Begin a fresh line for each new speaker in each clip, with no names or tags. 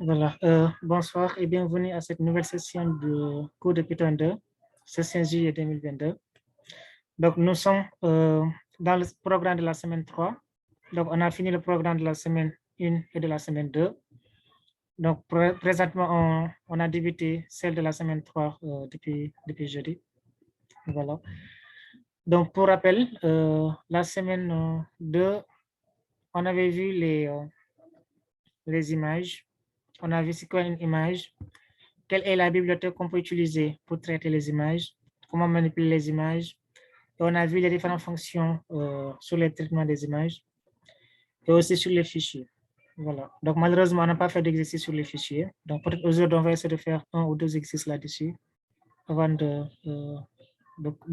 Voilà, bonsoir et bienvenue à cette nouvelle session de cours de Python 2, session juillet 2022. Donc, nous sommes dans le programme de la semaine 3. Donc, on a fini le programme de la semaine 1 et de la semaine 2. Donc, présentement, on a débuté celle de la semaine 3 depuis jeudi. Voilà. Donc, pour rappel, la semaine 2, on avait vu les images. On a vu c'est quoi une image, quelle est la bibliothèque qu'on peut utiliser pour traiter les images, comment manipuler les images. Et on a vu les différentes fonctions sur le traitement des images et aussi sur les fichiers. Voilà. Donc, malheureusement, on n'a pas fait d'exercice sur les fichiers. Donc, peut-être aujourd'hui, on va essayer de faire 1 ou 2 exercices là-dessus avant de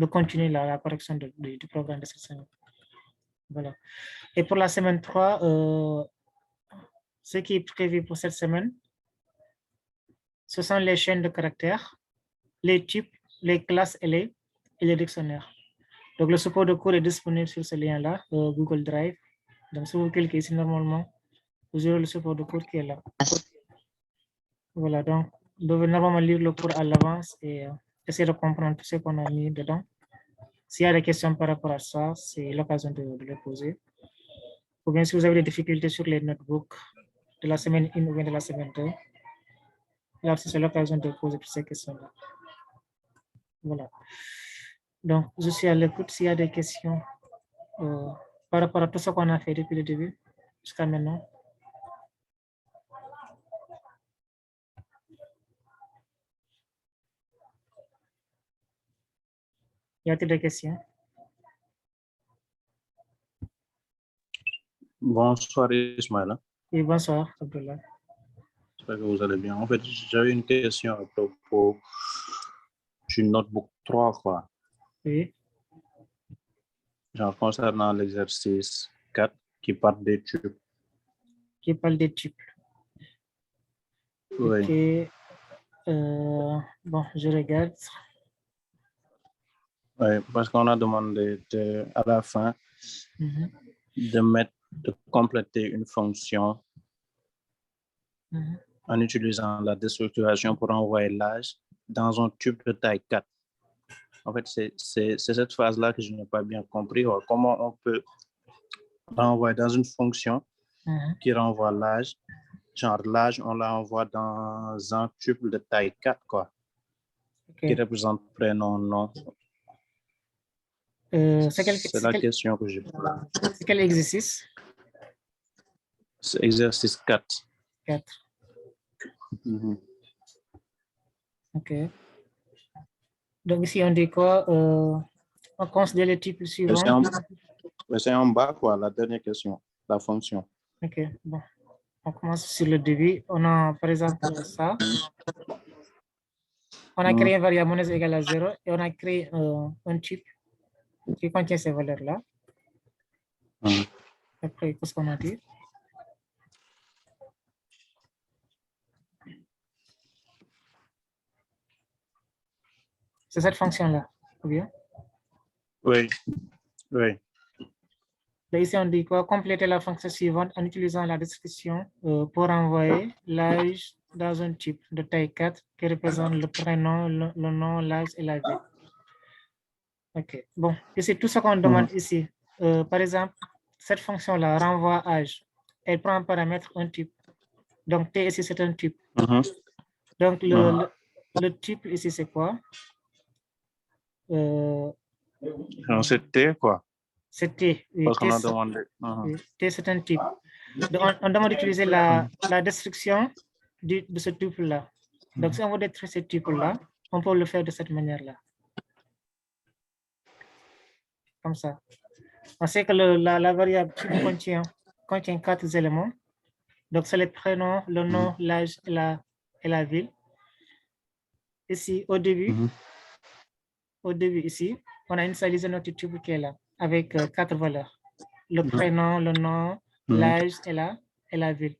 continuer la correction du programme de cette semaine. Voilà. Et pour la semaine 3, ce qui est prévu pour cette semaine, ce sont les chaînes de caractères, les types, les classes et les dictionnaires. Donc, le support de cours est disponible sur ce lien-là, Google Drive. Donc, si vous cliquez ici, normalement, vous aurez le support de cours qui est là. Voilà, donc, vous devez normalement lire le cours à l'avance et essayer de comprendre tout ce qu'on a mis dedans. S'il y a des questions par rapport à ça, c'est l'occasion de les poser. Ou bien si vous avez des difficultés sur les notebooks de la semaine 1 ou bien de la semaine 2, là aussi, c'est l'occasion de poser toutes ces questions-là. Voilà. Donc, je suis à l'écoute s'il y a des questions par rapport à tout ce qu'on a fait depuis le début jusqu'à maintenant. Y a-t-il des questions?
Bonsoir Ismaël.
Oui, bonsoir, Abdullah.
J'espère que vous allez bien. En fait, j'avais une question à propos du notebook 3, quoi.
Oui.
Genre concernant l'exercice 4 qui parle des tubes.
Qui parle des types.
Oui.
Ok. Bon, je regarde.
Oui, parce qu'on a demandé à la fin de compléter une fonction en utilisant la déstructuration pour envoyer l'âge dans un tube de taille 4. En fait, c'est cette phase-là que je n'ai pas bien compris. Comment on peut renvoyer dans une fonction qui renvoie l'âge. Genre, l'âge, on l'envoie dans un tuple de taille 4, quoi, qui représente prénom, nom. C'est la question que j'ai.
C'est quel exercice?
C'est exercice 4.
4. Ok. Donc ici, on dit quoi? On considère les types suivants.
C'est en bas, quoi, la dernière question, la fonction.
Ok, bon. On commence sur le début. On a, par exemple, ça. On a créé une variable monnaie égale à 0 et on a créé un type qui contient ces valeurs-là. Après, qu'est-ce qu'on a dit? C'est cette fonction-là, ou bien?
Oui, oui.
Là, ici, on dit quoi? Compléter la fonction suivante en utilisant la description pour envoyer l'âge dans un type de taille 4 qui représente le prénom, le nom, l'âge et la ville. Ok, bon, ici, tout ce qu'on demande ici, par exemple, cette fonction-là renvoie âge. Elle prend un paramètre, un type. Donc, T ici, c'est un type. Donc, le type ici, c'est quoi?
C'est T, quoi.
C'est T. Oui,
parce qu'on a demandé.
T, c'est un type. Donc, on demande d'utiliser la description de ce type-là. Donc, si on veut détruire ce type-là, on peut le faire de cette manière-là. Comme ça. On sait que la variable type contient 4 éléments. Donc, c'est le prénom, le nom, l'âge et la ville. Ici, au début, ici, on a initialisé notre type qui est là, avec 4 valeurs. Le prénom, le nom, l'âge et la ville.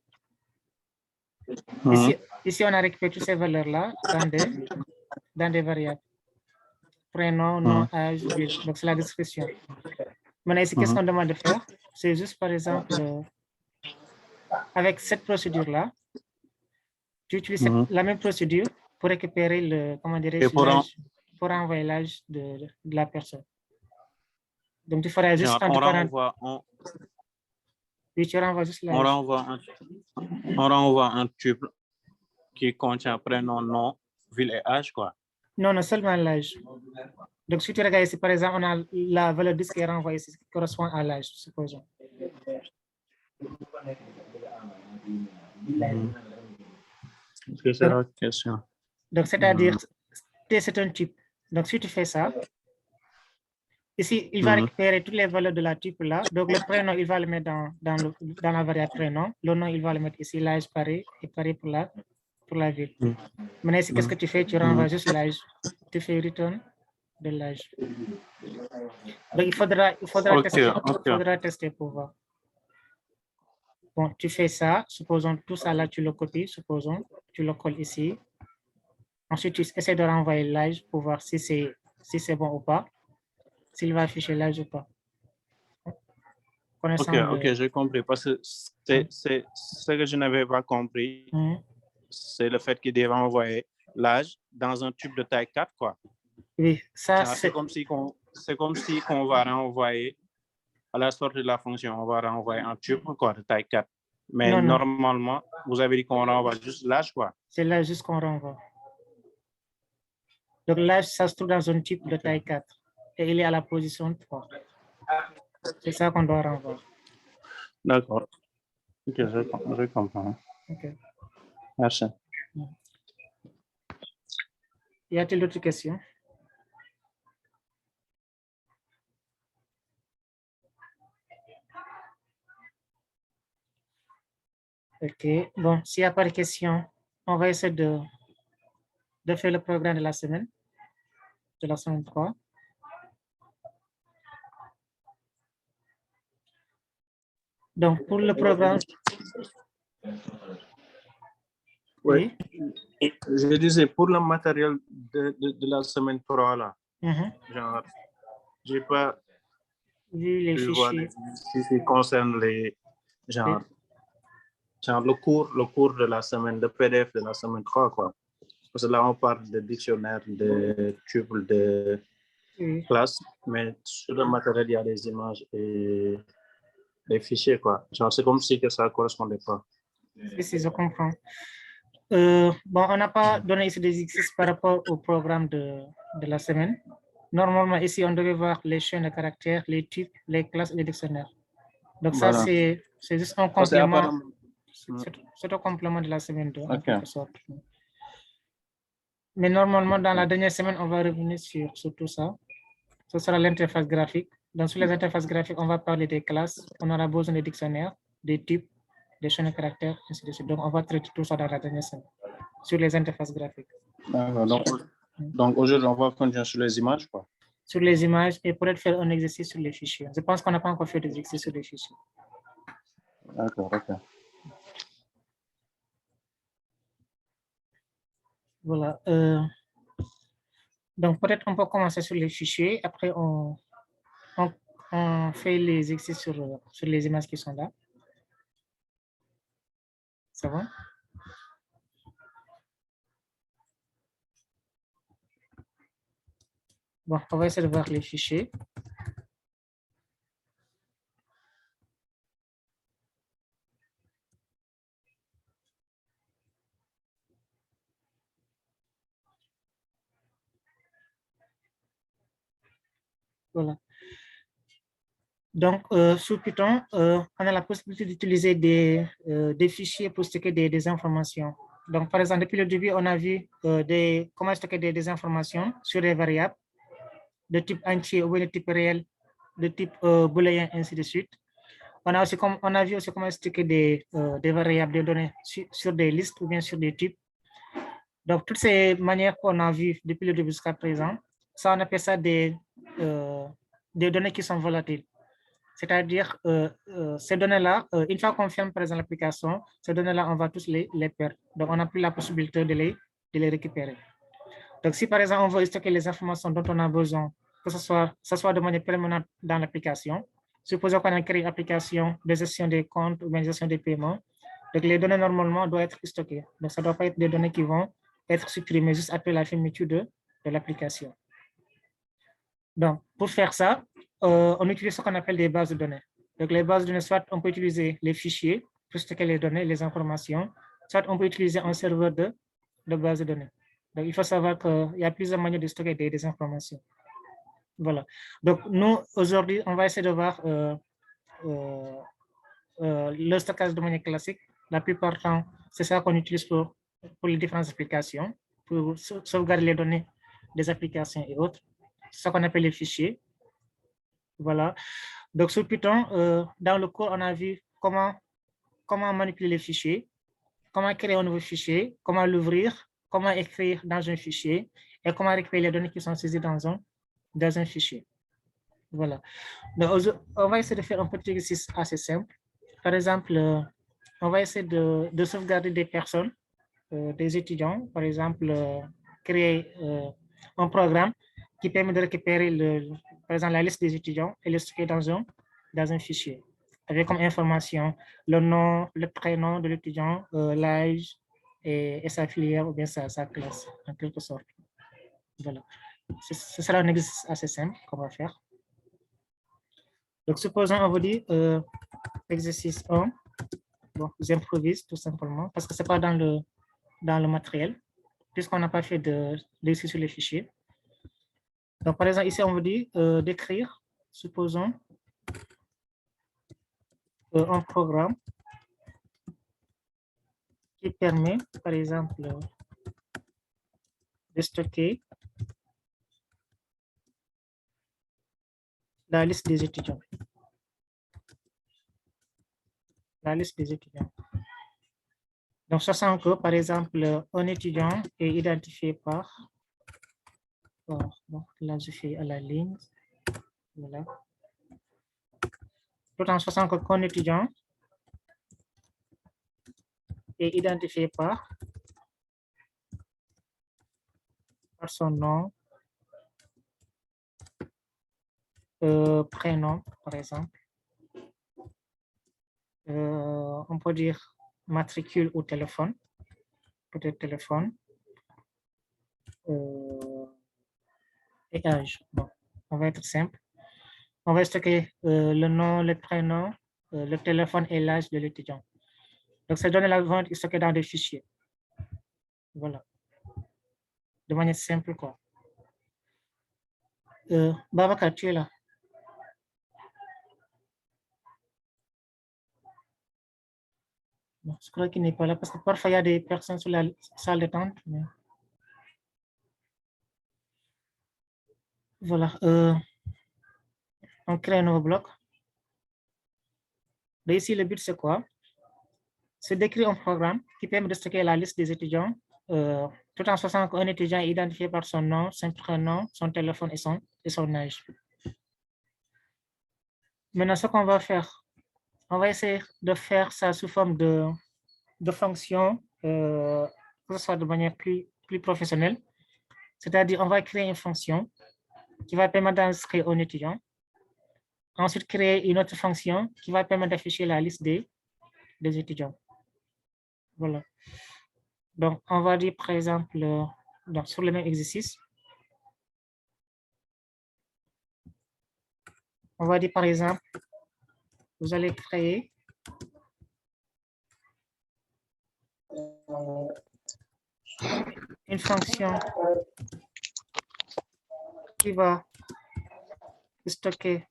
Ici, on a récupéré toutes ces valeurs-là dans des variables. Prénom, nom, âge, ville. Donc, c'est la description. Maintenant, ici, qu'est-ce qu'on demande de faire? C'est juste, par exemple, avec cette procédure-là, tu utilises la même procédure pour récupérer le, comment dirais-je, pour envoyer l'âge de la personne. Donc, tu feras juste
on renvoie un tuple qui contient prénom, nom, ville et âge, quoi.
Non, seulement l'âge. Donc, si tu regardes ici, par exemple, on a la valeur 10 qui est renvoyée ici, qui correspond à l'âge, supposons.
C'est la question.
Donc, c'est-à-dire, c'est un type. Donc, si tu fais ça, ici, il va récupérer toutes les valeurs de la type là. Donc, le prénom, il va le mettre dans la variable prénom. Le nom, il va le mettre ici, l'âge pareil, et pareil pour la ville. Maintenant, ici, qu'est-ce que tu fais? Tu renvoies juste l'âge. Tu fais return de l'âge. Donc, il faudra tester pour voir. Bon, tu fais ça. Supposons tout ça là, tu le copies. Supposons, tu le colles ici. Ensuite, tu essaies de renvoyer l'âge pour voir si c'est bon ou pas. S'il va afficher l'âge ou pas.
Ok, j'ai compris. Parce que c'est ce que je n'avais pas compris. C'est le fait qu'il devait envoyer l'âge dans un tube de taille 4, quoi.
Oui, ça
c'est comme si on va renvoyer à la sortie de la fonction, on va renvoyer un tube, quoi, de taille 4. Mais non, normalement, vous avez dit qu'on renvoie juste l'âge, quoi.
C'est l'âge juste qu'on renvoie. Donc l'âge, ça se trouve dans un type de taille 4 et il est à la position 3. C'est ça qu'on doit renvoyer.
D'accord. Ok, je comprends.
Ok.
Merci.
Y a-t-il d'autres questions? Ok, bon, s'il n'y a pas de questions, on va essayer de faire le programme de la semaine 3. Donc, pour le programme...
Oui. Je disais, pour le matériel de la semaine 3, là, genre, je n'ai pas
vu les fichiers.
Si ça concerne les, genre le cours de la semaine, de PDF de la semaine 3, quoi. Parce que là, on parle de dictionnaire, de tuple, de classe, mais sur le matériel, il y a des images et des fichiers, quoi. Genre, c'est comme si que ça ne correspondait pas.
Si, je comprends. Bon, on n'a pas donné ici des exercices par rapport au programme de la semaine. Normalement, ici, on devait voir les chaînes de caractères, les types, les classes et les dictionnaires. Donc, ça, c'est juste un complément. C'est un complément de la semaine 2, en quelque sorte. Mais normalement, dans la dernière semaine, on va revenir sur tout ça. Ce sera l'interface graphique. Donc, sur les interfaces graphiques, on va parler des classes. On aura besoin des dictionnaires, des types, des chaînes de caractères, ainsi de suite. Donc, on va traiter tout ça dans la dernière semaine, sur les interfaces graphiques.
Donc aujourd'hui, on va continuer sur les images, quoi.
Sur les images et peut-être faire un exercice sur les fichiers. Je pense qu'on n'a pas encore fait d'exercice sur les fichiers.
D'accord, ok.
Voilà. Donc, peut-être on peut commencer sur les fichiers. Après, on fait les exercices sur les images qui sont là. Ça va? Bon, on va essayer de voir les fichiers. Voilà. Donc, sous Python, on a la possibilité d'utiliser des fichiers pour stocker des informations. Donc, par exemple, depuis le début, on a vu comment stocker des informations sur des variables de type entier ou de type réel, de type booléen, ainsi de suite. On a vu aussi comment stocker des variables de données sur des listes ou bien sur des types. Donc, toutes ces manières qu'on a vues depuis le début jusqu'à présent, ça, on appelle ça des données qui sont volatiles. C'est-à-dire, ces données-là, une fois qu'on ferme, par exemple, l'application, ces données-là, on va tous les perdre. Donc, on n'a plus la possibilité de les récupérer. Donc, si, par exemple, on veut stocker les informations dont on a besoin, que ce soit de manière permanente dans l'application, supposons qu'on a créé une application de gestion des comptes ou de gestion des paiements. Donc, les données, normalement, doivent être stockées. Donc, ça ne doit pas être des données qui vont être supprimées juste après la fermeture de l'application. Donc, pour faire ça, on utilise ce qu'on appelle des bases de données. Donc, les bases de données, soit on peut utiliser les fichiers pour stocker les données, les informations, soit on peut utiliser un serveur de base de données. Donc, il faut savoir qu'il y a plusieurs manières de stocker des informations. Voilà. Donc, nous, aujourd'hui, on va essayer de voir le stockage de manière classique. La plupart du temps, c'est ça qu'on utilise pour les différentes applications, pour sauvegarder les données des applications et autres. C'est ce qu'on appelle les fichiers. Voilà. Donc, sur Python, dans le cours, on a vu comment manipuler les fichiers, comment créer un nouveau fichier, comment l'ouvrir, comment écrire dans un fichier et comment récupérer les données qui sont saisies dans un fichier. Voilà. Donc, on va essayer de faire un petit exercice assez simple. Par exemple, on va essayer de sauvegarder des personnes, des étudiants, par exemple, créer un programme qui permet de récupérer, par exemple, la liste des étudiants et le stocker dans un fichier, avec comme information le nom, le prénom de l'étudiant, l'âge et sa filière ou bien sa classe, en quelque sorte. Voilà. Ce sera un exercice assez simple qu'on va faire. Donc, supposons, on vous dit exercice 1. Bon, j'improvise tout simplement parce que ce n'est pas dans le matériel, puisqu'on n'a pas fait d'exercice sur les fichiers. Donc, par exemple, ici, on vous dit d'écrire, supposons, un programme qui permet, par exemple, de stocker la liste des étudiants. La liste des étudiants. Donc, sachant que, par exemple, un étudiant est identifié par, bon, là, je fais à la ligne, voilà. Tout en sachant qu'un étudiant est identifié par son nom, prénom, par exemple. On peut dire matricule ou téléphone, peut-être téléphone, et âge. Bon, on va être simple. On va stocker le nom, le prénom, le téléphone et l'âge de l'étudiant. Donc, ces données-là vont être stockées dans des fichiers. Voilà. De manière simple, quoi. Babacar, tu es là? Bon, je crois qu'il n'est pas là parce que parfois il y a des personnes sur la salle d'attente. Mais... Voilà. On crée un nouveau bloc. Et ici, le but, c'est quoi? C'est d'écrire un programme qui permet de stocker la liste des étudiants, tout en sachant qu'un étudiant est identifié par son nom, son prénom, son téléphone et son âge. Maintenant, ce qu'on va faire, on va essayer de faire ça sous forme de fonction, que ce soit de manière plus professionnelle. C'est-à-dire, on va créer une fonction qui va permettre d'inscrire un étudiant. Ensuite, créer une autre fonction qui va permettre d'afficher la liste des étudiants. Voilà. Donc, on va dire, par exemple, donc, sur le même exercice, on va dire, par exemple, vous allez créer une fonction qui va stocker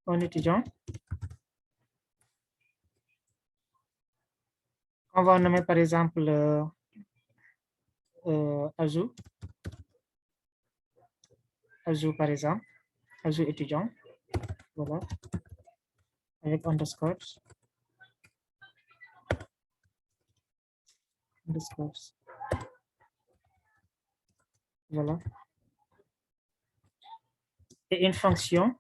un étudiant. On va nommer, par exemple, ajout, par exemple, ajout étudiant, voilà, avec underscore. Voilà. Et une fonction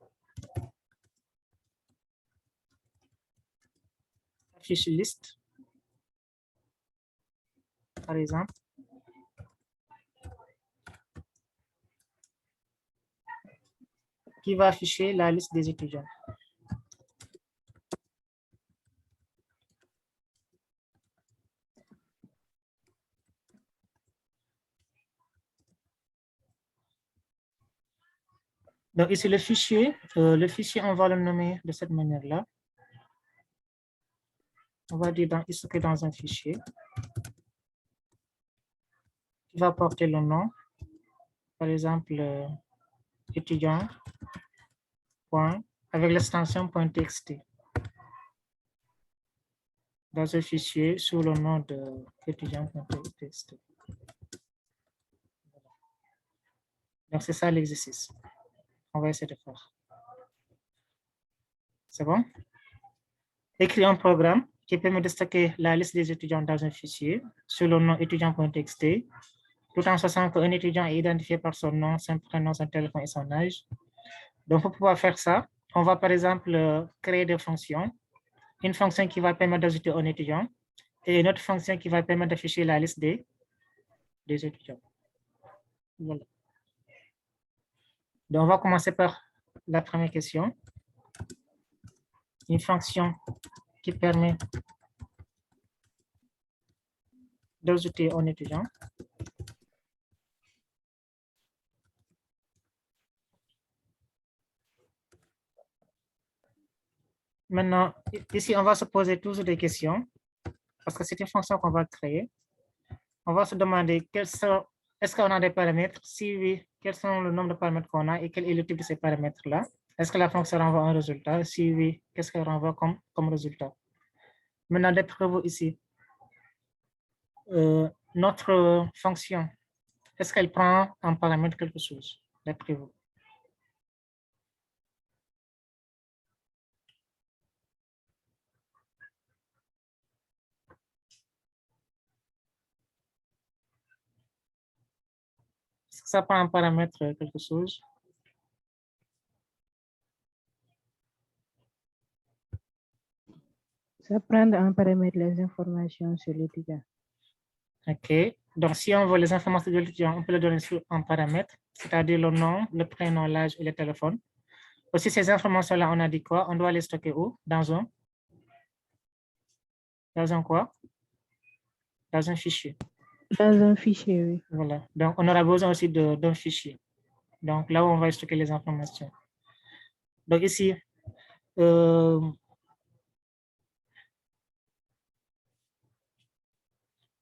affiche liste, par exemple. qui va afficher la liste des étudiants. Donc ici, le fichier, on va le nommer de cette manière-là. On va dire il se crée dans un fichier qui va porter le nom, par exemple, étudiant, point, avec l'extension .txt. Dans ce fichier, sous le nom de étudiant.txt. Donc, c'est ça l'exercice. On va essayer de faire. C'est bon? Écrire un programme qui permet de stocker la liste des étudiants dans un fichier sur le nom étudiant.txt, tout en sachant qu'un étudiant est identifié par son nom, son prénom, son téléphone et son âge. Donc, pour pouvoir faire ça, on va par exemple créer des fonctions. Une fonction qui va permettre d'ajouter un étudiant et une autre fonction qui va permettre d'afficher la liste des étudiants. Voilà. Donc, on va commencer par la première question. Une fonction qui permet d'ajouter un étudiant. Maintenant, ici, on va se poser toujours des questions parce que c'est une fonction qu'on va créer. On va se demander est-ce qu'on a des paramètres? Si oui, quels sont le nombre de paramètres qu'on a et quel est le type de ces paramètres-là? Est-ce que la fonction renvoie un résultat? Si oui, qu'est-ce qu'elle renvoie comme résultat? Maintenant, d'après vous ici, notre fonction, est-ce qu'elle prend en paramètre quelque chose, d'après vous? Est-ce que ça prend en paramètre quelque chose?
Ça prend en paramètre les informations sur l'étudiant.
OK. Donc, si on veut les informations de l'étudiant, on peut le donner en paramètre, c'est-à-dire le nom, le prénom, l'âge et le téléphone. Aussi, ces informations-là, on a dit quoi? On doit les stocker où? Dans un quoi? Dans un fichier.
Dans un fichier, oui.
Voilà. Donc, on aura besoin aussi d'un fichier. Donc, là où on va stocker les informations. Donc, ici,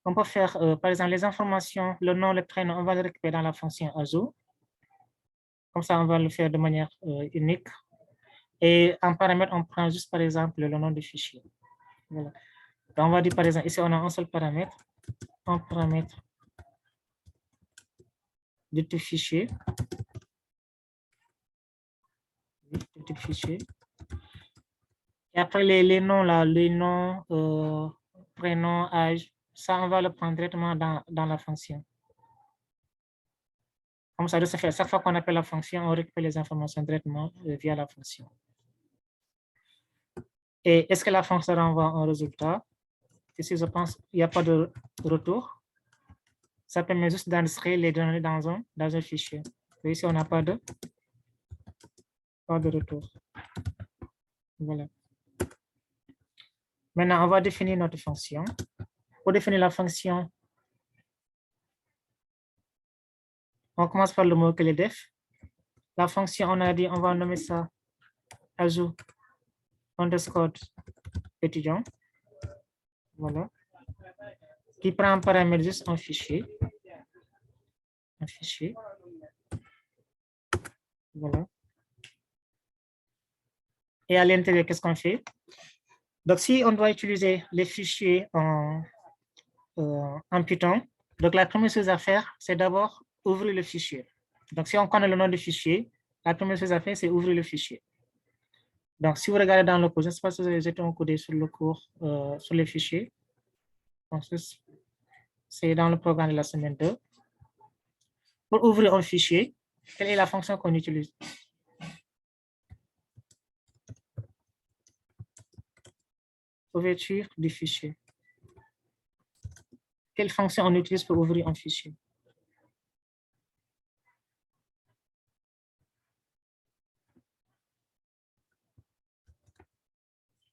on peut faire, par exemple, les informations, le nom, le prénom, on va le récupérer dans la fonction ajout. Comme ça, on va le faire de manière unique. Et en paramètre, on prend juste, par exemple, le nom du fichier. Voilà. Donc, on va dire, par exemple, ici, on a un seul paramètre, un paramètre de type fichier. De type fichier. Et après, les noms, là, les noms, prénom, âge, ça, on va le prendre directement dans la fonction. Comme ça, de ce fait, chaque fois qu'on appelle la fonction, on récupère les informations directement via la fonction. Et est-ce que la fonction renvoie un résultat? Ici, je pense qu'il n'y a pas de retour. Ça permet juste d'inscrire les données dans un fichier. Et ici, on n'a pas de retour. Voilà. Maintenant, on va définir notre fonction. Pour définir la fonction, on commence par le mot que les def. La fonction, on a dit, on va nommer ça ajout underscore étudiant. Voilà. Qui prend en paramètre juste un fichier. Un fichier. Voilà. Et à l'intérieur, qu'est-ce qu'on fait? Donc, si on doit utiliser les fichiers en Python, donc la première chose à faire, c'est d'abord ouvrir le fichier. Donc, si on connaît le nom du fichier, la première chose à faire, c'est ouvrir le fichier. Donc, si vous regardez dans le cours, je ne sais pas si vous avez jeté un coup d'œil sur le cours, sur les fichiers. C'est dans le programme de la semaine 2. Pour ouvrir un fichier, quelle est la fonction qu'on utilise? Ouverture du fichier. Quelle fonction on utilise pour ouvrir un fichier?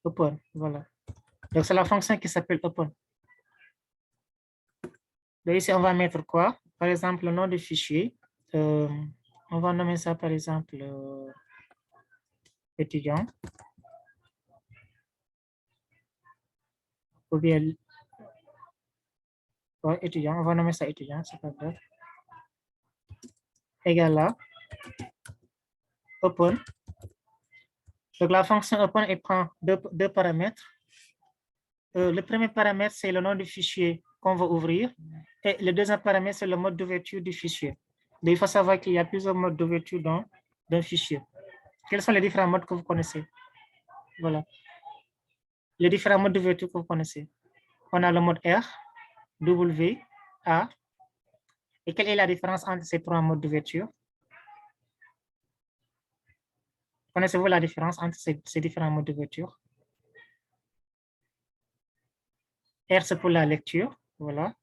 Open, voilà. Donc, c'est la fonction qui s'appelle open. Donc, ici, on va mettre quoi? Par exemple, le nom du fichier. On va nommer ça, par exemple, étudiant. Ou bien, ouais, étudiant, on va nommer ça étudiant, c'est pas grave. Égal à open. Donc, la fonction open, elle prend deux paramètres. Le premier paramètre, c'est le nom du fichier qu'on va ouvrir. Et le deuxième paramètre, c'est le mode d'ouverture du fichier. Donc, il faut savoir qu'il y a plusieurs modes d'ouverture d'un fichier. Quels sont les différents modes que vous connaissez? Voilà. Les différents modes d'ouverture que vous connaissez. On a le mode R, W, A. Et quelle est la différence entre ces trois modes d'ouverture? Connaissez-vous la différence entre ces différents modes d'ouverture? R, c'est pour la lecture. Voilà.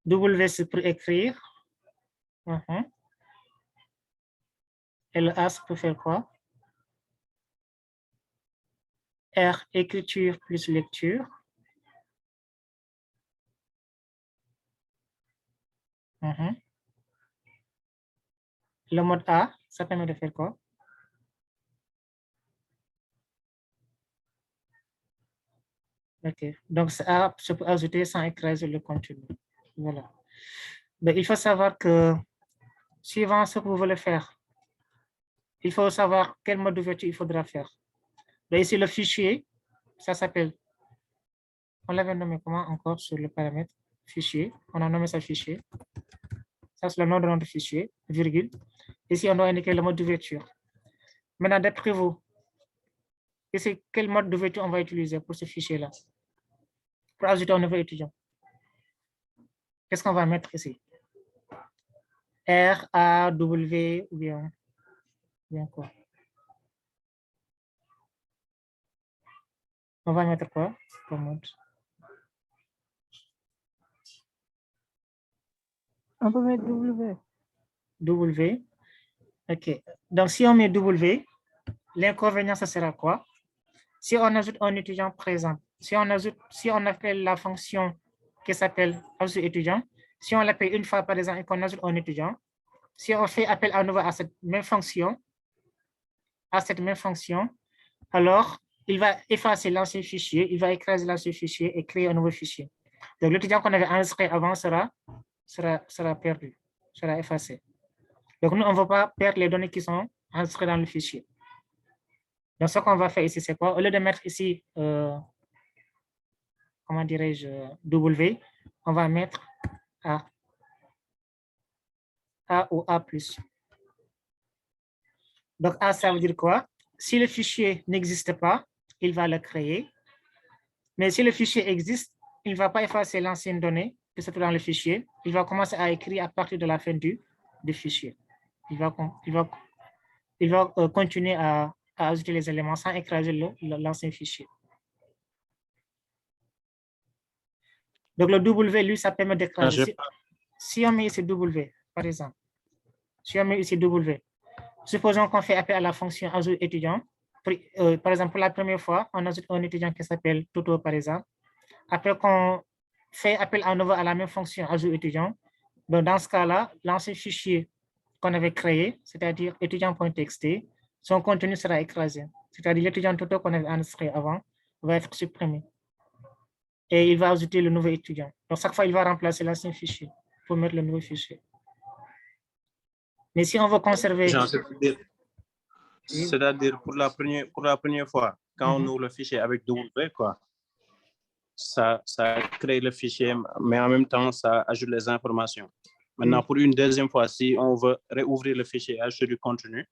W, c'est pour écrire. Et le A, c'est pour faire quoi? R, écriture plus lecture. Le mode A, ça permet de faire quoi? OK. Donc, A, je peux ajouter sans écraser le contenu. Voilà. Donc, il faut savoir que, suivant ce que vous voulez faire, il faut savoir quel mode d'ouverture il faudra faire. Donc, ici, le fichier, ça s'appelle, on l'avait nommé comment encore sur le paramètre fichier? On a nommé ça fichier. Ça, c'est le nom de notre fichier, virgule. Ici, on doit indiquer le mode d'ouverture. Maintenant, d'après vous, quel mode d'ouverture on va utiliser pour ce fichier-là? Pour ajouter un nouveau étudiant. Qu'est-ce qu'on va mettre ici? R, A, W ou bien quoi? On va mettre quoi comme mode?
On peut mettre W.
W. OK. Donc, si on met W, l'inconvénient, ce sera quoi? Si on ajoute un étudiant présent, si on appelle la fonction qui s'appelle ajout étudiant, si on l'appelle une fois par exemple et qu'on ajoute un étudiant, si on fait appel à nouveau à cette même fonction, alors il va effacer l'ancien fichier, il va écraser l'ancien fichier et créer un nouveau fichier. Donc l'étudiant qu'on avait enregistré avant sera perdu, sera effacé. Donc nous, on ne veut pas perdre les données qui sont enregistrées dans le fichier. Donc ce qu'on va faire ici, c'est quoi? Au lieu de mettre ici, comment dirais-je, W, on va mettre A. A ou A+. Donc A, ça veut dire quoi? Si le fichier n'existe pas, il va le créer. Mais si le fichier existe, il ne va pas effacer l'ancienne donnée qui se trouve dans le fichier. Il va commencer à écrire à partir de la fin du fichier. Il va continuer à ajouter les éléments sans écraser l'ancien fichier. Donc le W, lui, ça permet d'écraser. Si on met ici W, par exemple, si on met ici W, supposons qu'on fait appel à la fonction ajout étudiant. Par exemple, pour la première fois, on ajoute un étudiant qui s'appelle Toto, par exemple. Après qu'on fait appel à nouveau à la même fonction ajout étudiant, donc dans ce cas-là, l'ancien fichier qu'on avait créé, c'est-à-dire étudiant.txt, son contenu sera écrasé. C'est-à-dire l'étudiant Toto qu'on avait enregistré avant va être supprimé. Et il va ajouter le nouveau étudiant. Donc chaque fois, il va remplacer l'ancien fichier pour mettre le nouveau fichier. Mais si on veut conserver...
C'est-à-dire pour la première fois, quand on ouvre le fichier avec W, quoi, ça crée le fichier, mais en même temps, ça ajoute les informations. Maintenant, pour une deuxième fois, si on veut réouvrir le fichier et ajouter du contenu,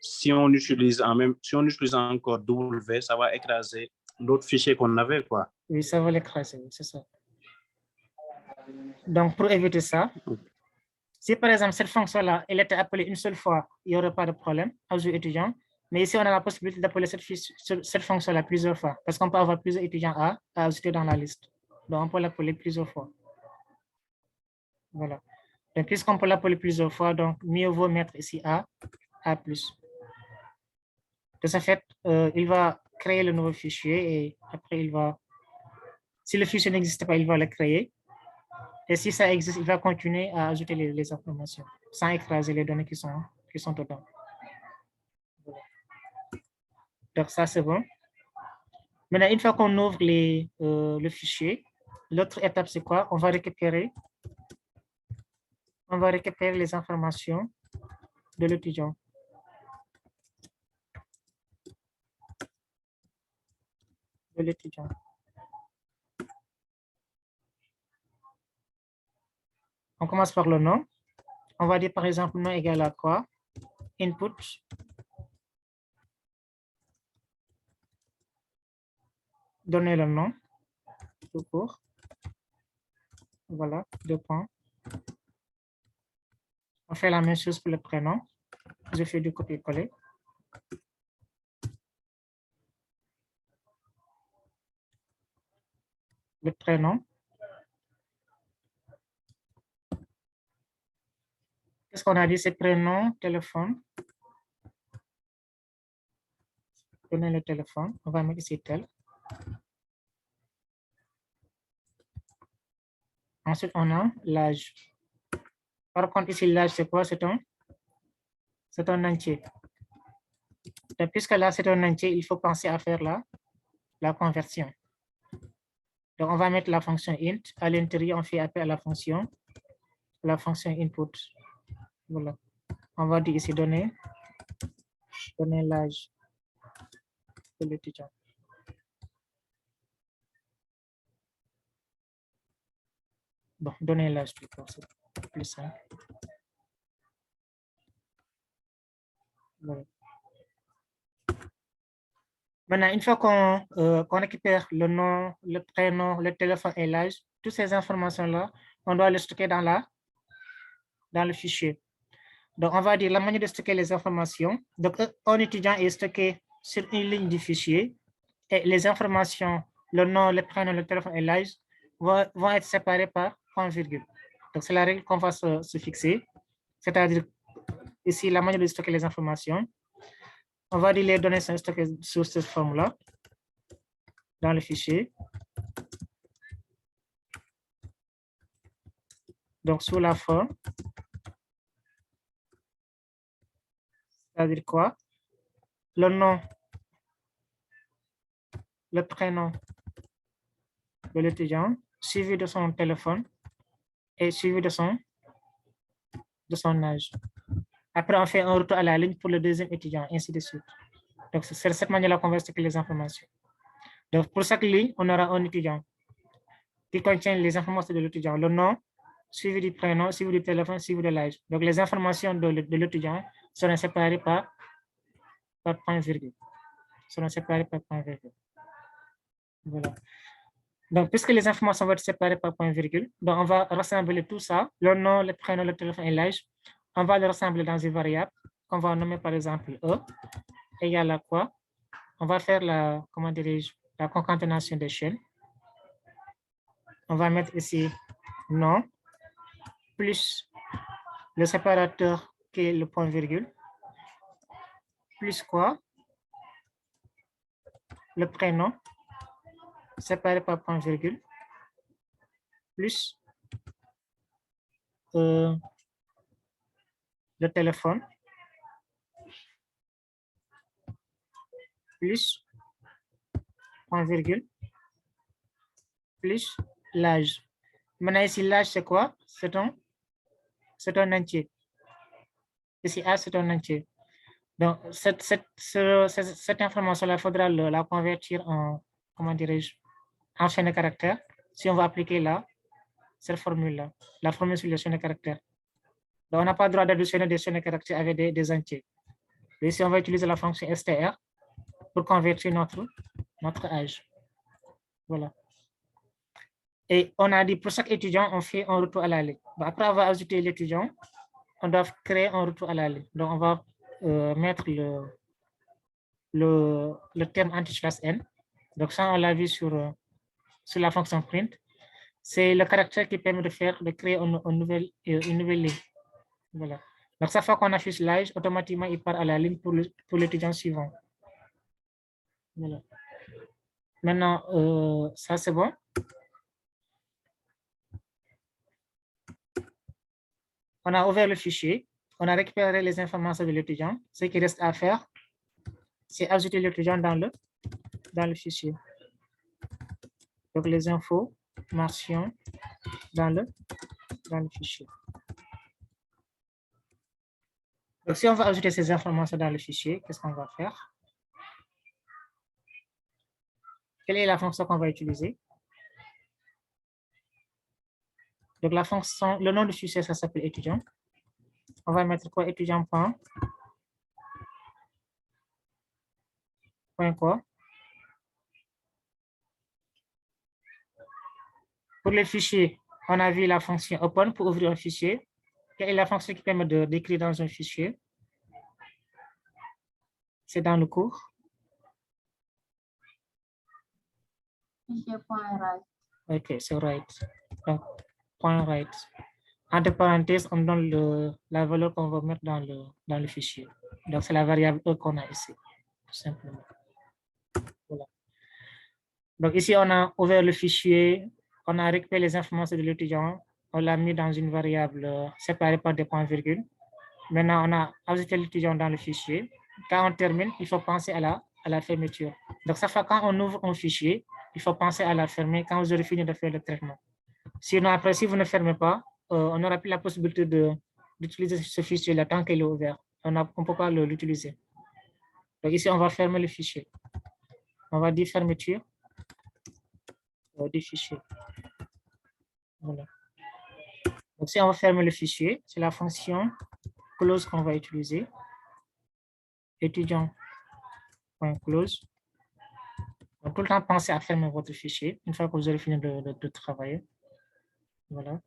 si on utilise encore W, ça va écraser l'autre fichier qu'on avait, quoi.
Oui, ça va l'écraser, c'est ça. Donc, pour éviter ça, si par exemple cette fonction-là, elle était appelée une seule fois, il n'y aurait pas de problème, ajout étudiant. Mais ici, on a la possibilité d'appeler cette fonction-là plusieurs fois, parce qu'on peut avoir plusieurs étudiants à ajouter dans la liste. Donc, on peut l'appeler plusieurs fois. Voilà. Donc, puisqu'on peut l'appeler plusieurs fois, donc mieux vaut mettre ici A+. De ce fait, il va créer le nouveau fichier et après, si le fichier n'existe pas, il va le créer. Et si ça existe, il va continuer à ajouter les informations sans écraser les données qui sont dedans. Voilà. Donc, ça, c'est bon. Maintenant, une fois qu'on ouvre le fichier, l'autre étape, c'est quoi? On va récupérer les informations de l'étudiant. On commence par le nom. On va dire par exemple nom égal à quoi? Input. Donner le nom. Tout court. Voilà, 2 points. On fait la même chose pour le prénom. Je fais du copier-coller. Le prénom. Qu'est-ce qu'on a dit? C'est prénom, téléphone. Donner le téléphone. On va mettre ici tel. Ensuite, on a l'âge. Par contre, ici, l'âge, c'est quoi? C'est un entier. Donc, puisque là, c'est un entier, il faut penser à faire la conversion. Donc, on va mettre la fonction int. À l'intérieur, on fait appel à la fonction input. Voilà. On va dire ici donner l'âge de l'étudiant. Bon, donner l'âge plutôt, c'est plus simple. Voilà. Maintenant, une fois qu'on récupère le nom, le prénom, le téléphone et l'âge, toutes ces informations-là, on doit les stocker dans le fichier. Donc, on va dire la manière de stocker les informations. Donc, un étudiant est stocké sur une ligne du fichier et les informations, le nom, le prénom, le téléphone et l'âge vont être séparés par point virgule. Donc, c'est la règle qu'on va se fixer. C'est-à-dire, ici, la manière de stocker les informations. On va dire les données sont stockées sous cette forme-là, dans le fichier. Donc, sous la forme, c'est-à-dire quoi? Le nom, le prénom de l'étudiant, suivi de son téléphone et suivi de son âge. Après, on fait un retour à la ligne pour le deuxième étudiant, ainsi de suite. Donc, c'est de cette manière-là qu'on va stocker les informations. Donc, pour chaque ligne, on aura un étudiant qui contient les informations de l'étudiant, le nom, suivi du prénom, suivi du téléphone, suivi de l'âge. Donc, les informations de l'étudiant seront séparées par point virgule. Voilà. Donc, puisque les informations vont être séparées par point virgule, donc on va rassembler tout ça, le nom, le prénom, le téléphone et l'âge. On va le rassembler dans une variable qu'on va nommer par exemple E égale à quoi? On va faire la concaténation des chaînes. On va mettre ici nom plus le séparateur qui est le point virgule plus quoi? Le prénom séparé par point virgule plus le téléphone plus point virgule plus l'âge. Maintenant ici l'âge c'est quoi? C'est un entier. Ici A c'est un entier. Donc cette information-là, il faudra la convertir en, en chaîne de caractères si on va appliquer cette formule-là, la formule sur les chaînes de caractères. Donc on n'a pas le droit d'additionner des chaînes de caractères avec des entiers. Et ici on va utiliser la fonction str pour convertir notre âge. Voilà. Et on a dit pour chaque étudiant, on fait un retour à la ligne. Bon, après avoir ajouté l'étudiant, on doit créer un retour à la ligne. Donc on va mettre le terme anti-classe n. Donc ça, on l'a vu sur la fonction print. C'est le caractère qui permet de créer une nouvelle ligne. Voilà. Donc chaque fois qu'on affiche l'âge, automatiquement il part à la ligne pour l'étudiant suivant. Voilà. Maintenant, ça c'est bon. On a ouvert le fichier, on a récupéré les informations de l'étudiant. Ce qui reste à faire, c'est ajouter l'étudiant dans le fichier. Donc les informations dans le fichier. Donc si on va ajouter ces informations dans le fichier, qu'est-ce qu'on va faire? Quelle est la fonction qu'on va utiliser? Donc la fonction, le nom du fichier, ça s'appelle étudiant. On va mettre quoi? Étudiant point quoi? Pour les fichiers, on a vu la fonction open pour ouvrir un fichier. Quelle est la fonction qui permet d'écrire dans un fichier? C'est dans le cours.
Fichier.write.
Ok, c'est write. Donc, .write. Entre parenthèses, on donne la valeur qu'on va mettre dans le fichier. Donc, c'est la variable E qu'on a ici, tout simplement. Voilà. Donc, ici, on a ouvert le fichier, on a récupéré les informations de l'étudiant, on l'a mis dans une variable séparée par des points-virgules. Maintenant, on a ajouté l'étudiant dans le fichier. Quand on termine, il faut penser à la fermeture. Donc, ça fait quand on ouvre un fichier, il faut penser à la fermer quand vous aurez fini de faire le traitement. Sinon, après, si vous ne fermez pas, on n'aura plus la possibilité d'utiliser ce fichier-là tant qu'il est ouvert. On ne peut pas l'utiliser. Donc, ici, on va fermer le fichier. On va dire fermeture du fichier. Voilà. Donc, si on va fermer le fichier, c'est la fonction close qu'on va utiliser. Étudiant.close. Donc, tout le temps, pensez à fermer votre fichier une fois que vous aurez fini de travailler. Voilà.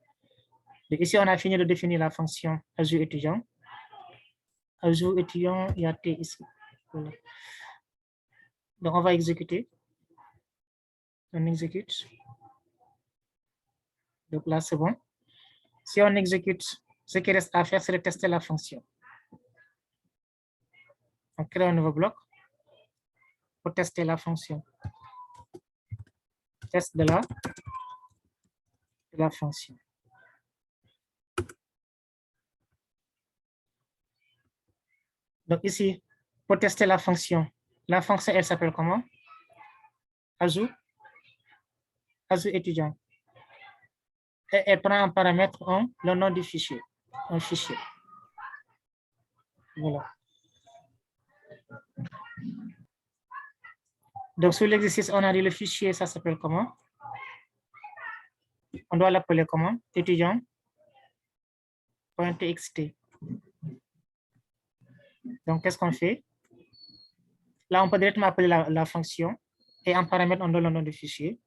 Donc, ici, on a fini de définir la fonction ajout étudiant. Ajout étudiant, il y a T ici. Voilà. Donc, on va exécuter. On exécute. Donc là, c'est bon. Si on exécute, ce qui reste à faire, c'est de tester la fonction. On crée un nouveau bloc pour tester la fonction. Test de la fonction. Donc ici, pour tester la fonction, elle s'appelle comment? Ajout étudiant. Et elle prend en paramètre le nom du fichier. Un fichier. Voilà. Donc sur l'exercice, on a dit le fichier, ça s'appelle comment? On doit l'appeler comment? Étudiant.txt. Donc, qu'est-ce qu'on fait? Là, on peut directement appeler la fonction et en paramètre, on donne le nom du fichier.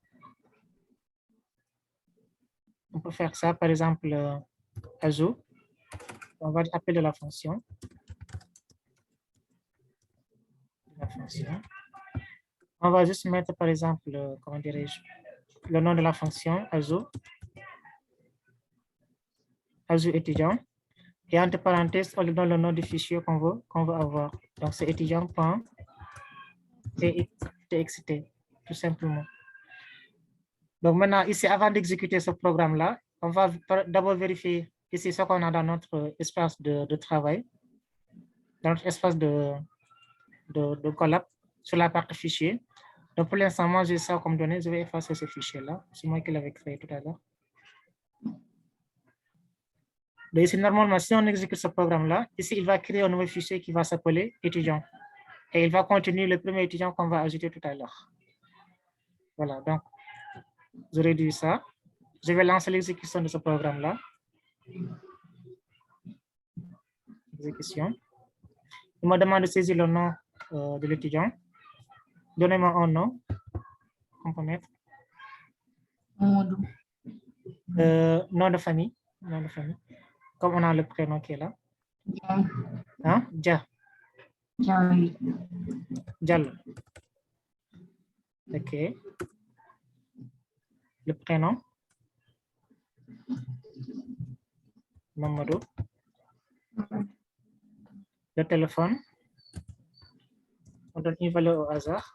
On peut faire ça, par exemple, ajout. On va appeler la fonction. On va juste mettre, par exemple, comment dirais-je, le nom de la fonction, ajout étudiant. Et entre parenthèses, on lui donne le nom du fichier qu'on veut avoir. Donc, c'est étudiant.txt, tout simplement. Donc, maintenant, ici, avant d'exécuter ce programme-là, on va d'abord vérifier ici ce qu'on a dans notre espace de travail, dans notre espace de collab sur la partie fichier. Donc, pour l'instant, moi, j'ai ça comme données. Je vais effacer ce fichier-là. C'est moi qui l'avais créé tout à l'heure. Donc, ici, normalement, si on exécute ce programme-là, ici, il va créer un nouveau fichier qui va s'appeler étudiant. Et il va contenir le premier étudiant qu'on va ajouter tout à l'heure. Voilà, donc, je réduis ça. Je vais lancer l'exécution de ce programme-là. Exécution. Il me demande de saisir le nom de l'étudiant. Donnez-moi un nom qu'on peut mettre. Nom de famille. Comme on a le prénom qui est là. Hein? Diallo. OK. Le prénom. Mamadou. Le téléphone. On donne une valeur au hasard.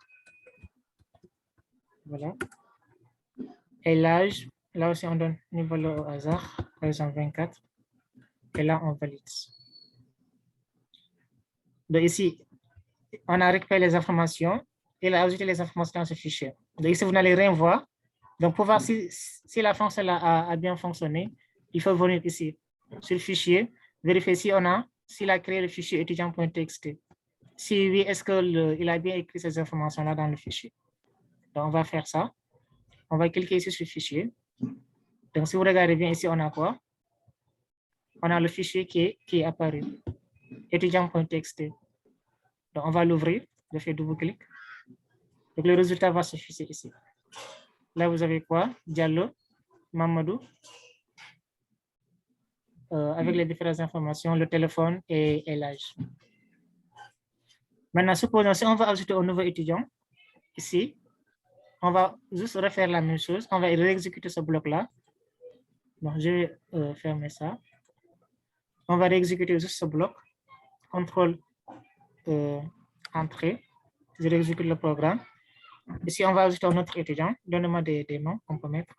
Voilà. Et l'âge, là aussi, on donne une valeur au hasard, par exemple 24. Et là, on valide. Donc ici, on a récupéré les informations et il a ajouté les informations dans ce fichier. Donc ici, vous n'allez rien voir. Donc, pour voir si la fonction a bien fonctionné, il faut venir ici sur le fichier, vérifier s'il a créé le fichier étudiant.txt. Si oui, est-ce qu'il a bien écrit ces informations-là dans le fichier? Donc, on va faire ça. On va cliquer ici sur le fichier. Donc, si vous regardez bien ici, on a quoi? On a le fichier qui est apparu, étudiant.txt. Donc, on va l'ouvrir. Je fais double-clic. Donc, le résultat va s'afficher ici. Là, vous avez quoi? Diallo, Mamadou, avec les différentes informations, le téléphone et l'âge. Maintenant, supposons si on va ajouter un nouveau étudiant, ici, on va juste refaire la même chose. On va réexécuter ce bloc-là. Donc, je vais fermer ça. On va réexécuter juste ce bloc. Contrôle entrée. Je réexécute le programme. Ici, on va ajouter un autre étudiant. Donnez-moi des noms qu'on peut mettre.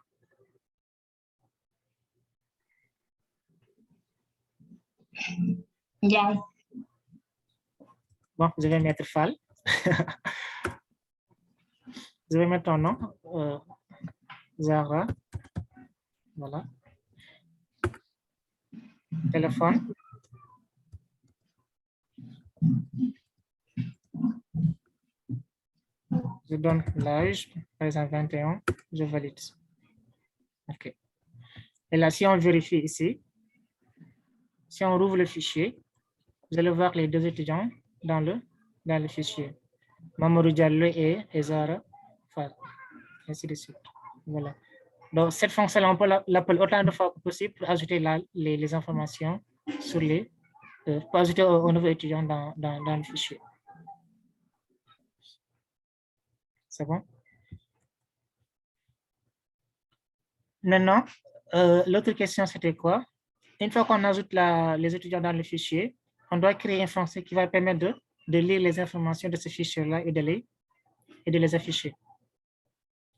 Yeah.
Bon, je vais mettre Fall. Je vais mettre ton nom. Zara. Voilà. Téléphone. Je donne l'âge, par exemple 21, je valide. OK. Et là, si on vérifie ici, si on rouvre le fichier, vous allez voir les deux étudiants dans le fichier. Mamadou Diallo et Zara Fall. Ainsi de suite. Voilà. Donc, cette fonction-là, on peut l'appeler autant de fois que possible pour ajouter les informations sur pour ajouter un nouveau étudiant dans le fichier. C'est bon? Maintenant, l'autre question, c'était quoi? Une fois qu'on ajoute les étudiants dans le fichier, on doit créer une fonction qui va permettre de lire les informations de ce fichier-là et de les afficher.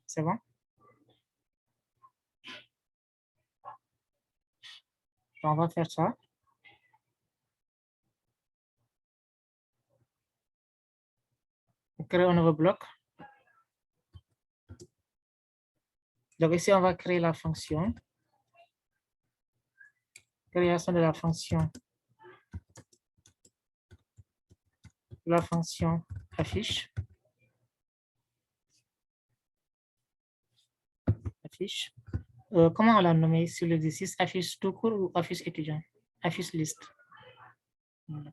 C'est bon? On va faire ça. On crée un nouveau bloc. Donc ici, on va créer la fonction. Création de la fonction affiche. Affiche. Comment on l'a nommé sur l'exercice? Affiche tout court ou affiche étudiant? Affiche liste. Voilà.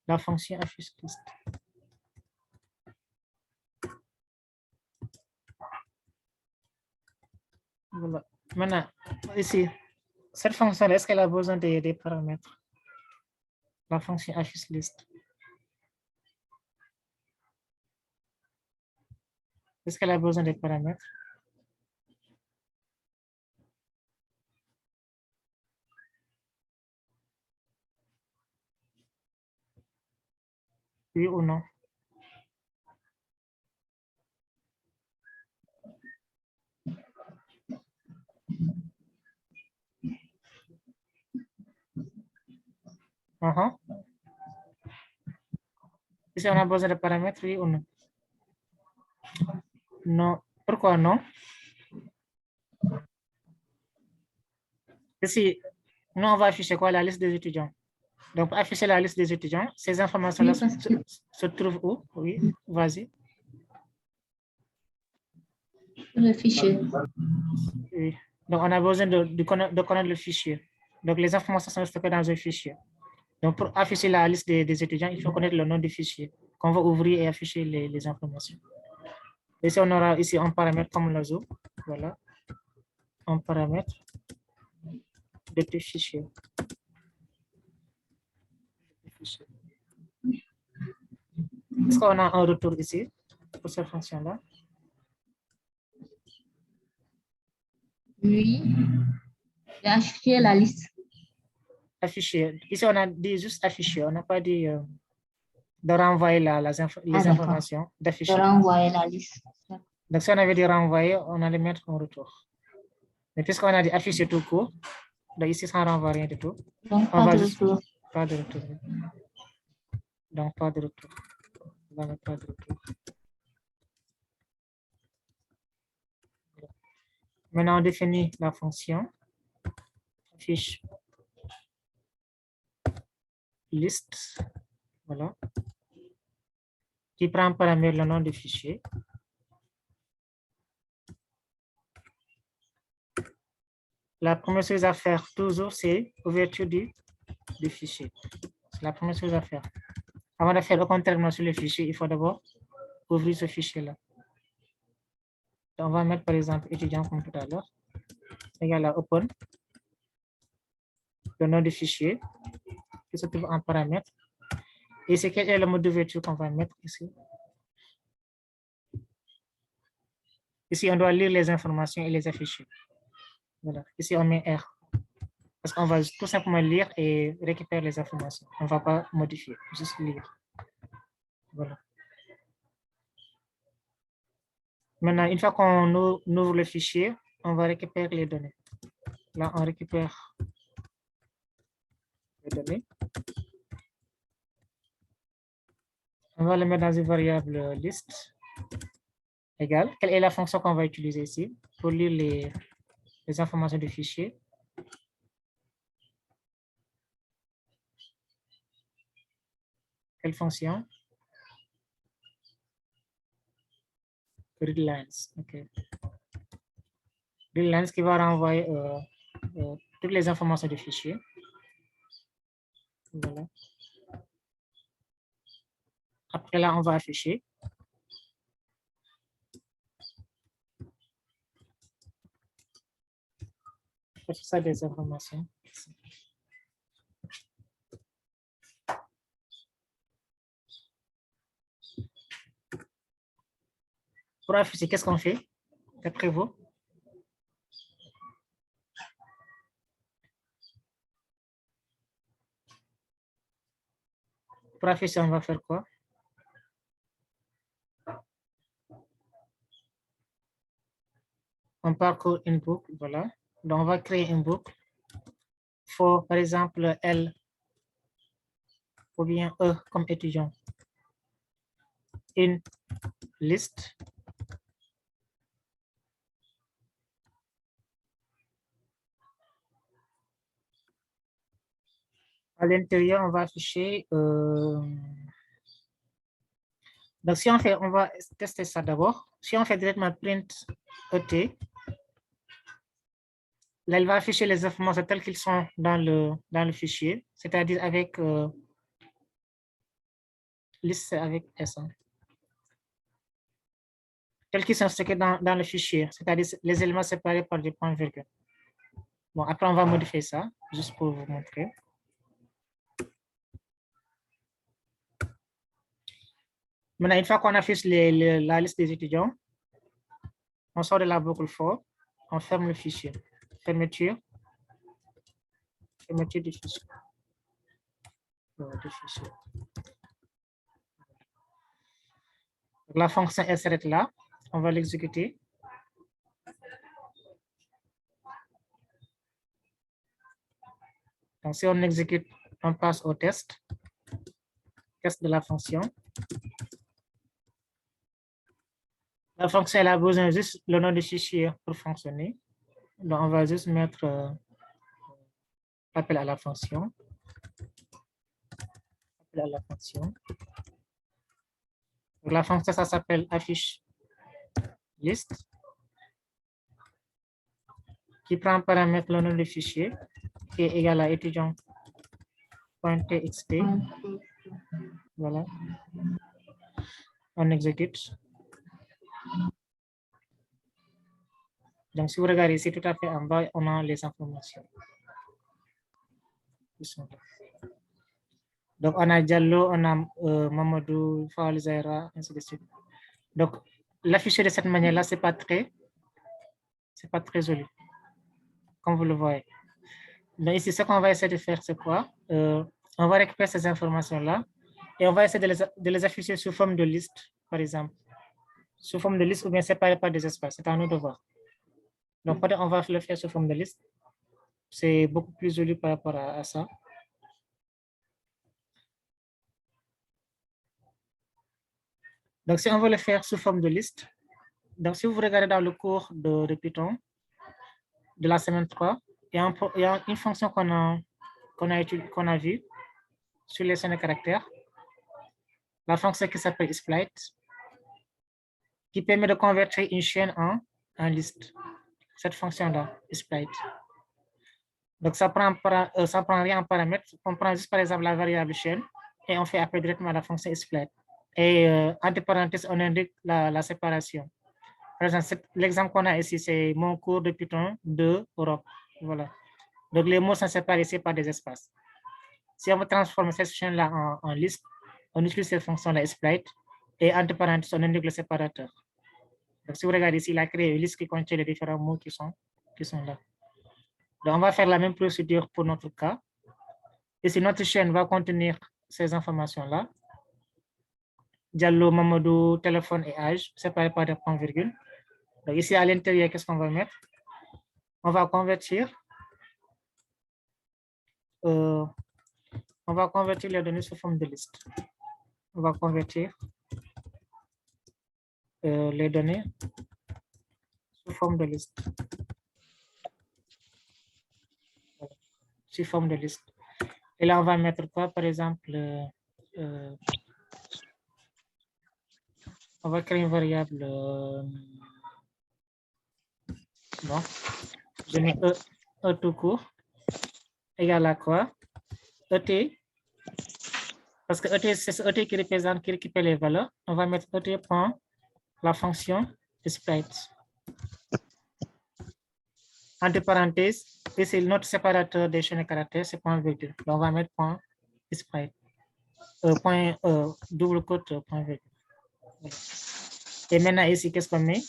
La fonction affiche liste. Voilà. Maintenant, ici, cette fonction, est-ce qu'elle a besoin des paramètres? La fonction affiche liste. Est-ce qu'elle a besoin des paramètres? Oui ou non? Ici, on a besoin de paramètres, oui ou non? Non. Pourquoi non? Ici, nous, on va afficher quoi? La liste des étudiants. Donc, pour afficher la liste des étudiants, ces informations-là se trouvent où? Oui, vas-y.
Le fichier.
Oui. Donc, on a besoin de connaître le fichier. Donc, les informations sont stockées dans un fichier. Donc, pour afficher la liste des étudiants, il faut connaître le nom du fichier qu'on va ouvrir et afficher les informations. Ici, on aura ici un paramètre comme l'oiseau. Voilà. Un paramètre de tes fichiers. Est-ce qu'on a un retour ici pour cette fonction-là?
Oui. J'ai affiché la liste.
Afficher. Ici, on a dit juste afficher. On n'a pas dit de renvoyer les
d'accord.
informations,
De
d'afficher.
renvoyer la liste.
Donc, si on avait dit renvoyer, on allait mettre en retour. Mais puisqu'on a dit afficher tout court, donc ici, ça ne renvoie rien du tout.
Donc,
On
pas
va
de
juste-
retour.
Pas de retour. Donc, pas de retour. Voilà, pas de retour. Maintenant, on définit la fonction affiche liste, voilà, qui prend en paramètre le nom du fichier. La première chose à faire toujours, c'est ouverture du fichier. C'est la première chose à faire. Avant de faire aucun traitement sur le fichier, il faut d'abord ouvrir ce fichier-là. On va mettre par exemple étudiant comme tout à l'heure, égal à open, le nom du fichier qui se trouve en paramètre. Et c'est quel est le mode d'ouverture qu'on va mettre ici. Ici, on doit lire les informations et les afficher. Voilà. Ici, on met R. Parce qu'on va tout simplement lire et récupérer les informations. On ne va pas modifier, juste lire. Voilà. Maintenant, une fois qu'on ouvre le fichier, on va récupérer les données. Là, on récupère les données. On va le mettre dans une variable liste égale. Quelle est la fonction qu'on va utiliser ici pour lire les informations du fichier? Quelle fonction? Readlines. OK. Readlines qui va renvoyer toutes les informations du fichier. Voilà. Après là, on va afficher. C'est ça des informations. Pour afficher, qu'est-ce qu'on fait d'après vous? Pour afficher, on va faire quoi? On parcourt une boucle, voilà. Donc, on va créer une boucle. For, par exemple, L ou bien E comme étudiant. Une liste. À l'intérieur, on va afficher. Donc, si on fait, on va tester ça d'abord. Si on fait directement print ET, là, il va afficher les informations telles qu'elles sont dans le fichier, c'est-à-dire avec liste avec S. Telles qu'ils sont stockées dans le fichier, c'est-à-dire les éléments séparés par des points virgules. Bon, après, on va modifier ça, juste pour vous montrer. Maintenant, une fois qu'on affiche la liste des étudiants, on sort de la boucle for, on ferme le fichier. Fermeture du fichier. La fonction elle s'arrête là. On va l'exécuter. Donc, si on exécute, on passe au test. Test de la fonction. La fonction elle a besoin juste le nom du fichier pour fonctionner. Donc, on va juste mettre appel à la fonction. Appel à la fonction. Donc, la fonction, ça s'appelle affiche liste qui prend en paramètre le nom du fichier qui est égal à étudiant.txt. Voilà. On exécute. Donc, si vous regardez ici, tout à fait en bas, on a les informations. Donc, on a Diallo, on a Mamadou, Fall, Zaira, ainsi de suite. Donc, l'afficher de cette manière-là, c'est pas très joli, comme vous le voyez. Mais ici, ce qu'on va essayer de faire, c'est quoi? On va récupérer ces informations-là Et on va essayer de les afficher sous forme de liste, par exemple. Sous forme de liste ou bien séparés par des espaces. C'est à nous de voir. Donc, peut-être on va le faire sous forme de liste. C'est beaucoup plus joli par rapport à ça. Donc, si on veut le faire sous forme de liste, donc si vous regardez dans le cours de Python de la semaine 3, il y a une fonction qu'on a vue sur les chaînes de caractères, la fonction qui s'appelle split, qui permet de convertir une chaîne en liste. Cette fonction-là, split. Donc, ça prend rien en paramètre. On prend juste, par exemple, la variable chaîne et on fait appel directement à la fonction split. Et entre parenthèses, on indique la séparation. Par exemple, l'exemple qu'on a ici, c'est mon cours de Python de Europe. Voilà. Donc, les mots sont séparés ici par des espaces. Si on veut transformer cette chaîne-là en liste, on utilise cette fonction-là split et entre parenthèses, on indique le séparateur. Donc, si vous regardez ici, il a créé une liste qui contient les différents mots qui sont là. Donc, on va faire la même procédure pour notre cas. Et si notre chaîne va contenir ces informations-là, Diallo, Mamadou, téléphone et âge, séparés par des points-virgules. Donc, ici, à l'intérieur, qu'est-ce qu'on va mettre? On va convertir les données sous forme de liste. On va convertir les données sous forme de liste. Sous forme de liste. Et là, on va mettre quoi? Par exemple, on va créer une variable. Bon, je mets E tout court égale à quoi? ET. Parce que ET, c'est ce ET qui représente, qui récupère les valeurs. On va mettre ET point la fonction split. Entre parenthèses, et c'est notre séparateur des chaînes de caractères, c'est point virgule. Donc, on va mettre point split. Double quote, point virgule. Et maintenant, ici, qu'est-ce qu'on met?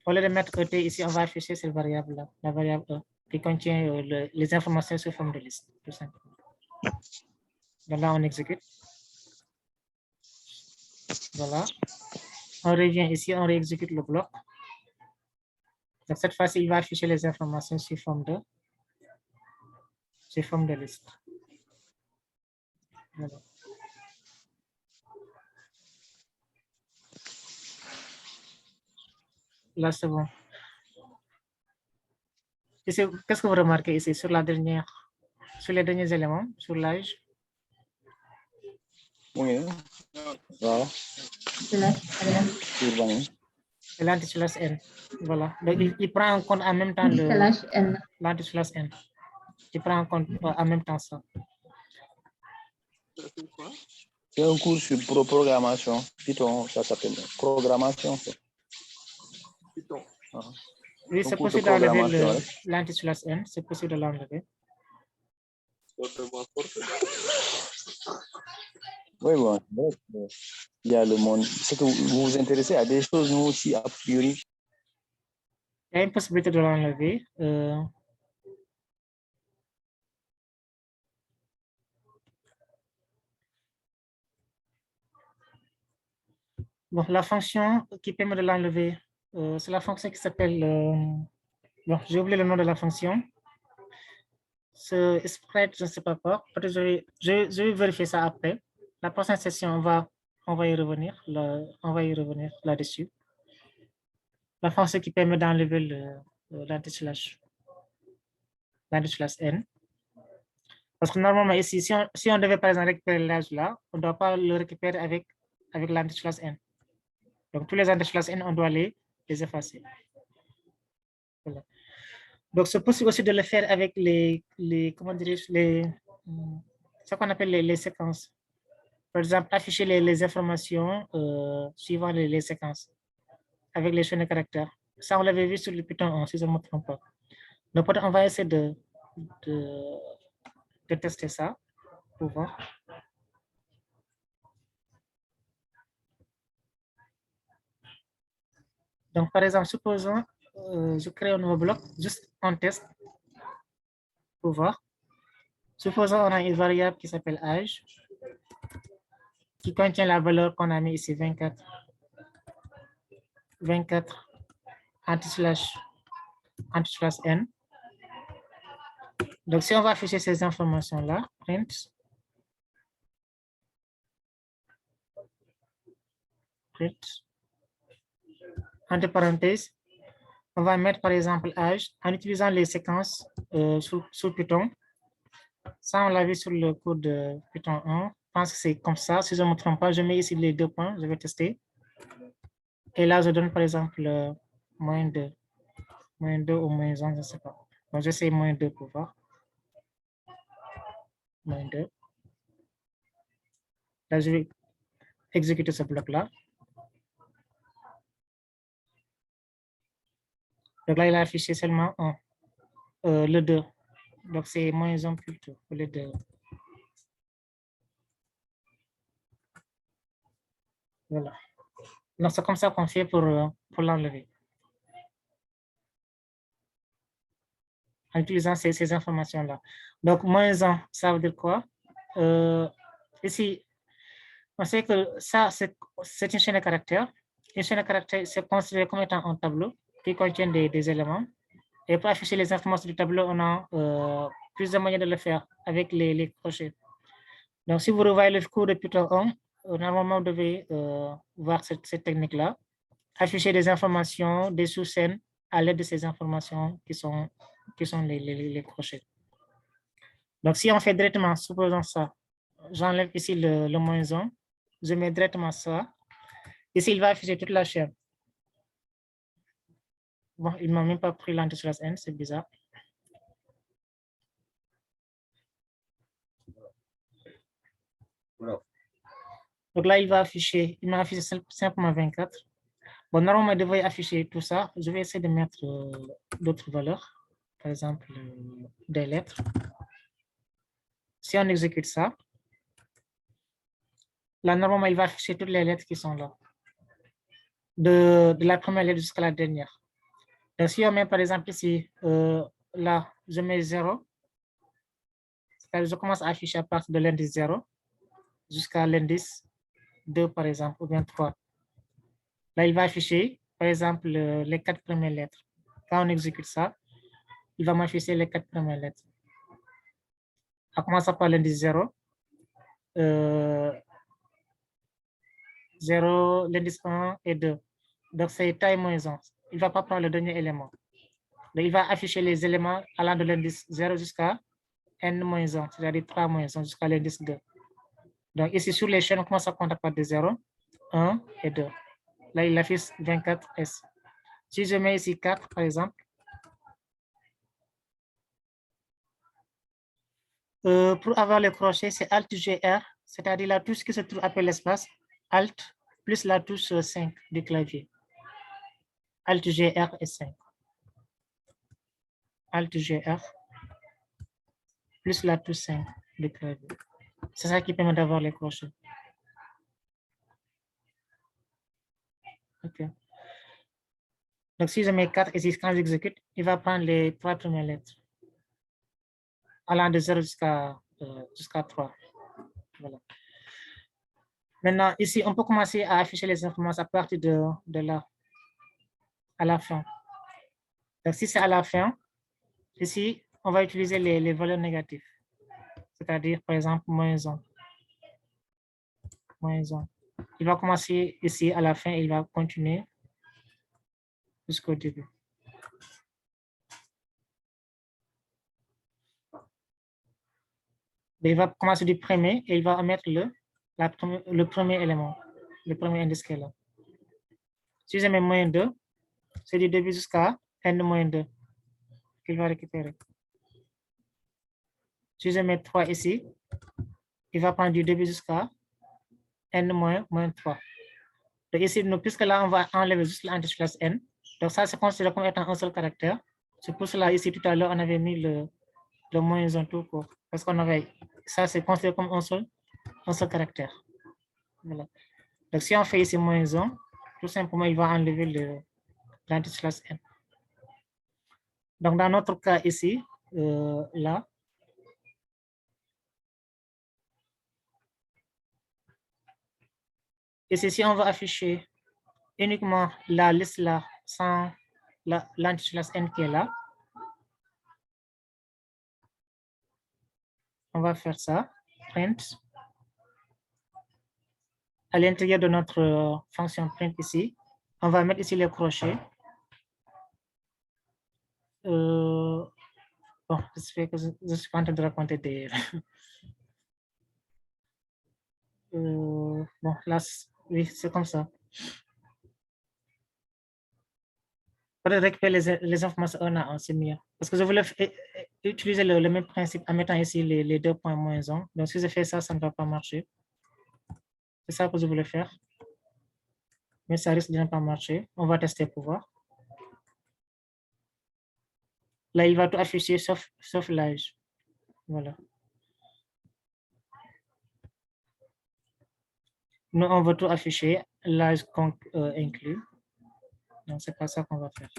Au lieu de mettre ET ici, on va afficher cette variable-là, la variable E, qui contient les informations sous forme de liste, tout simplement. Donc là, on exécute. Voilà. On revient ici, on réexécute le bloc. Donc cette fois-ci, il va afficher les informations sous forme de liste. Voilà. Là, c'est bon. Qu'est-ce que vous remarquez ici sur les derniers éléments, sur l'âge?
Oui. Voilà.
L'anti-slash n. Voilà. Donc, il prend en compte en même temps l'anti-slash n. Il prend en compte en même temps ça.
C'est un cours sur programmation. Python, ça s'appelle programmation. Python.
Oui, c'est possible d'enlever l'anti-slash n. C'est possible de l'enlever.
Oui, bon. Il y a le monde. C'est que vous vous intéressez à des choses, nous aussi, a priori.
Il y a une possibilité de l'enlever. Bon, la fonction qui permet de l'enlever, c'est la fonction qui s'appelle... bon, j'ai oublié le nom de la fonction. Ce spread, je ne sais pas quoi. Peut-être je vais vérifier ça après. La prochaine session, on va y revenir. On va y revenir là-dessus. La fonction qui permet d'enlever l'anti-slash n. Parce que normalement, ici, si on devait par exemple récupérer l'âge là, on ne doit pas le récupérer avec l'anti-slash n. Donc, tous les anti-slash n, on doit les effacer. Voilà. Donc, c'est possible aussi de le faire avec comment dirais-je, ce qu'on appelle les séquences. Par exemple, afficher les informations suivant les séquences avec les chaînes de caractères. Ça, on l'avait vu sur le Python 1, si je ne me trompe pas. Donc, on va essayer de tester ça pour voir. Donc, par exemple, supposons, je crée un nouveau bloc, juste un test pour voir. Supposons on a une variable qui s'appelle âge. qui contient la valeur qu'on a mis ici, 24. 24 anti-slash n. Donc, si on va afficher ces informations-là, print, entre parenthèses, on va mettre par exemple âge en utilisant les séquences sous Python. Ça, on l'a vu sur le code de Python 1. Je pense que c'est comme ça. Si je ne me trompe pas, je mets ici les 2 points. Je vais tester. Et là, je donne par exemple moins 2. Moins 2 ou moins 1, je ne sais pas. Donc, j'essaie moins 2 pour voir. Moins 2. Là, je vais exécuter ce bloc-là. Donc là, il a affiché seulement le 2. Donc, c'est moins 1 plutôt, le 2. Voilà. Donc, c'est comme ça qu'on fait pour l'enlever. En utilisant ces informations-là. Donc, moins 1, ça veut dire quoi? Ici, on sait que ça, c'est une chaîne de caractères. Une chaîne de caractères, c'est considéré comme étant un tableau qui contient des éléments. Et pour afficher les informations du tableau, on a plusieurs moyens de le faire avec les crochets. Donc, si vous revoyez le cours de Python 1, normalement, vous devez voir cette technique-là. Afficher des informations, des sous-scènes à l'aide de ces informations qui sont les crochets. Donc, si on fait directement, supposons ça, j'enlève ici le moins 1, je mets directement ça. Ici, il va afficher toute la chaîne. Bon, il ne m'a même pas pris l'anti-slash n, c'est bizarre. Donc là, il m'a affiché simplement 24. Bon, normalement, il devrait afficher tout ça. Je vais essayer de mettre d'autres valeurs, par exemple des lettres. Si on exécute ça, là, normalement, il va afficher toutes les lettres qui sont là, de la première lettre jusqu'à la dernière. Donc, si on met, par exemple, ici, là, je mets 0, c'est-à-dire je commence à afficher à partir de l'indice 0 jusqu'à l'indice 2, par exemple, ou bien 3. Là, il va afficher, par exemple, les 4 premières lettres. Quand on exécute ça, il va m'afficher les 4 premières lettres. En commençant par l'indice 0, 0, l'indice 1 et 2. Donc, c'est taille moins 1. Il ne va pas prendre le dernier élément. Donc, il va afficher les éléments allant de l'indice 0 jusqu'à n-1, c'est-à-dire 3 moins 1 jusqu'à l'indice 2. Donc, ici, sur les chaînes, on commence à compter à partir de 0, 1 et 2. Là, il affiche 24S. Si je mets ici 4, par exemple, pour avoir le crochet, c'est Alt-GR, c'est-à-dire la touche qui se trouve après l'espace, Alt plus la touche 5 du clavier. Alt-GR et 5. Alt-GR plus la touche 5 du clavier. C'est ça qui permet d'avoir les crochets. OK. Donc, si je mets 4 ici, quand j'exécute, il va prendre les 3 premières lettres, allant de 0 jusqu'à 3. Voilà. Maintenant, ici, on peut commencer à afficher les informations à partir de là, à la fin. Donc, si c'est à la fin, ici, on va utiliser les valeurs négatives, c'est-à-dire, par exemple, moins 1. Moins 1. Il va commencer ici à la fin et il va continuer jusqu'au début. Il va commencer du premier et il va mettre le premier élément, le premier indice qui est là. Si je mets moins 2, c'est du début jusqu'à n-2 qu'il va récupérer. Si je mets 3 ici, il va prendre du début jusqu'à n-3. Donc ici, puisque là, on va enlever juste l'anti-slash n, donc ça, c'est considéré comme étant un seul caractère. C'est pour cela, ici, tout à l'heure, on avait mis le moins 1 tout court. Parce qu'on avait, ça, c'est considéré comme un seul caractère. Voilà. Donc, si on fait ici moins 1, tout simplement, il va enlever l'anti-slash n. Donc, dans notre cas ici, là, Et si on va afficher uniquement la liste là, sans l'entité N qui est là, on va faire ça, print. À l'intérieur de notre fonction print ici, on va mettre ici les crochets. Bon, j'espère que je suis pas en train de raconter des... bon, là, oui, c'est comme ça. Pour récupérer les informations on a un, c'est mieux. Parce que je voulais utiliser le même principe en mettant ici les 2 points moins 1. Donc, si je fais ça, ça ne va pas marcher. C'est ça que je voulais faire. Mais ça risque de ne pas marcher. On va tester pour voir. Là, il va tout afficher sauf l'âge. Voilà. Nous, on va tout afficher, l'âge inclus. Donc, c'est pas ça qu'on va faire.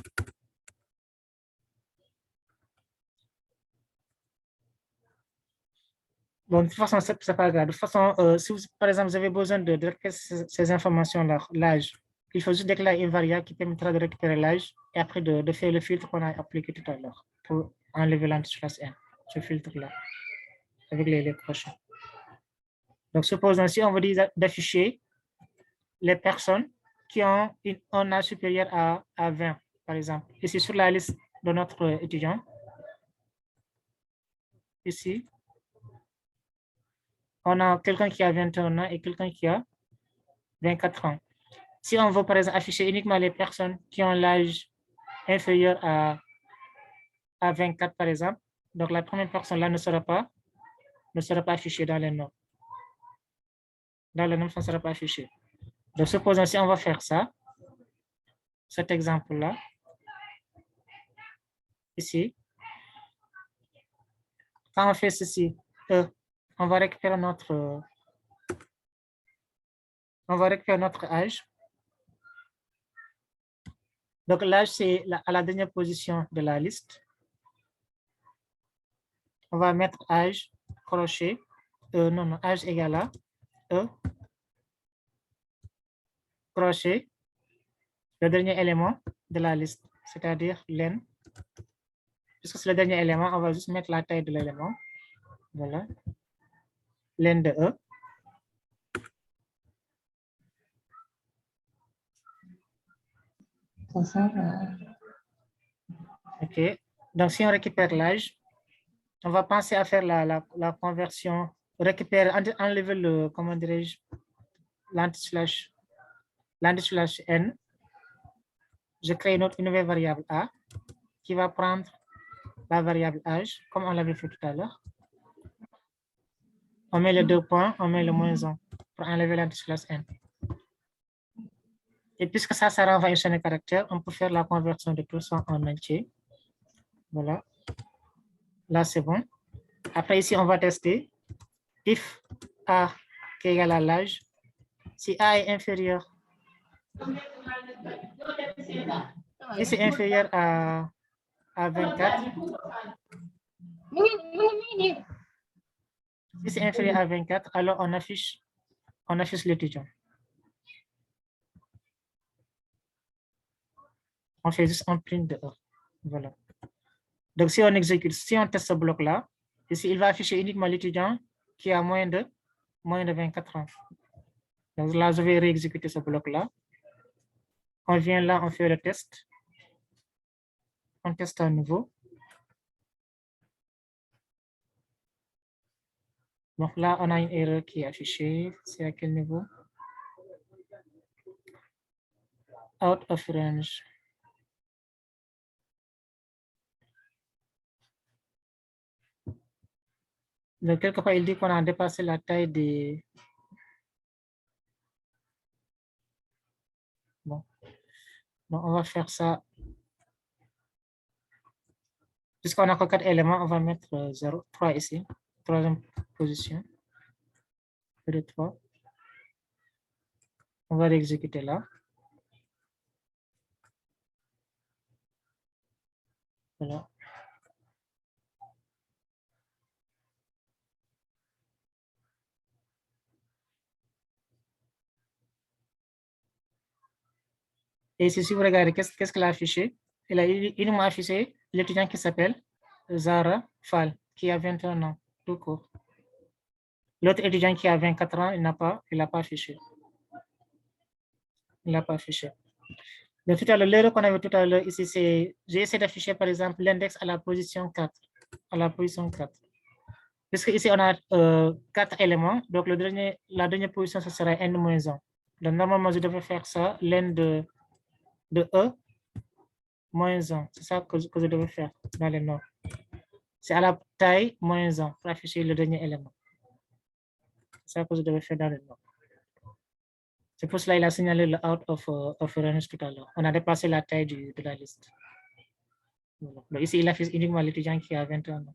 Bon, de toute façon, c'est pas grave. De toute façon, si vous, par exemple, vous avez besoin de récupérer ces informations-là, l'âge, il faut juste déclarer une variable qui permettra de récupérer l'âge et après de faire le filtre qu'on a appliqué tout à l'heure pour enlever l'anti-classe N, ce filtre-là, avec les crochets. Donc, supposons si on veut dire d'afficher les personnes qui ont un âge supérieur à 20, par exemple. Ici, sur la liste de notre étudiant, ici, on a quelqu'un qui a 21 ans et quelqu'un qui a 24 ans. Si on veut, par exemple, afficher uniquement les personnes qui ont l'âge inférieur à 24, par exemple, donc la première personne-là ne sera pas affichée dans les noms. Dans les noms, ça ne sera pas affiché. Donc, supposons si on va faire ça, cet exemple-là, ici, quand on fait ceci, on va récupérer notre âge. Donc, l'âge, c'est à la dernière position de la liste. On va mettre âge, crochet, non, âge égal à crochet, le dernier élément de la liste, c'est-à-dire len. Puisque c'est le dernier élément, on va juste mettre la taille de l'élément. Voilà. Len de E. OK. Donc, si on récupère l'âge, on va penser à faire la conversion, récupérer, enlever le, comment dirais-je, l'anti-slash N. Je crée une nouvelle variable A qui va prendre la variable âge, comme on l'avait fait tout à l'heure. On met les 2 points, on met le moins 1 pour enlever l'anti-slash N. Et puisque ça renvoie à une chaîne de caractères, on peut faire la conversion de tout ça en entier. Voilà. Là, c'est bon. Après, ici, on va tester. If A qui est égal à l'âge, si A est inférieur, si c'est inférieur à 24, si c'est inférieur à 24, alors on affiche l'étudiant. On fait juste un print de E. Voilà. Donc, si on exécute, si on teste ce bloc-là, ici, il va afficher uniquement l'étudiant qui a moins de 24 ans. Donc là, je vais réexécuter ce bloc-là. On vient là, on fait le test. On teste à nouveau. Donc là, on a une erreur qui est affichée. C'est à quel niveau? Out of range. Donc, quelque part, il dit qu'on a dépassé la taille des... Bon. Donc, on va faire ça. Puisqu'on a que 4 éléments, on va mettre 0, 3 ici. Troisième position. 3. On va l'exécuter là. Voilà. Et ici, si vous regardez, qu'est-ce qu'elle a affiché? Elle a uniquement affiché l'étudiant qui s'appelle Zara Fall, qui a 21 ans, tout court. L'autre étudiant qui a 24 ans, il n'a pas affiché. Il n'a pas affiché. Donc, tout à l'heure, l'erreur qu'on avait tout à l'heure ici, c'est, j'ai essayé d'afficher, par exemple, l'index à la position 4. À la position 4. Puisque ici, on a 4 éléments. Donc, la dernière position, ce sera n-1. Donc, normalement, je devrais faire ça, len de E, moins 1. C'est ça que je devrais faire dans les normes. C'est à la taille, moins 1, pour afficher le dernier élément. C'est ça que je devrais faire dans les normes. C'est pour cela qu'il a signalé le out of range tout à l'heure. On a dépassé la taille de la liste. Donc, ici, il affiche uniquement l'étudiant qui a 21 ans.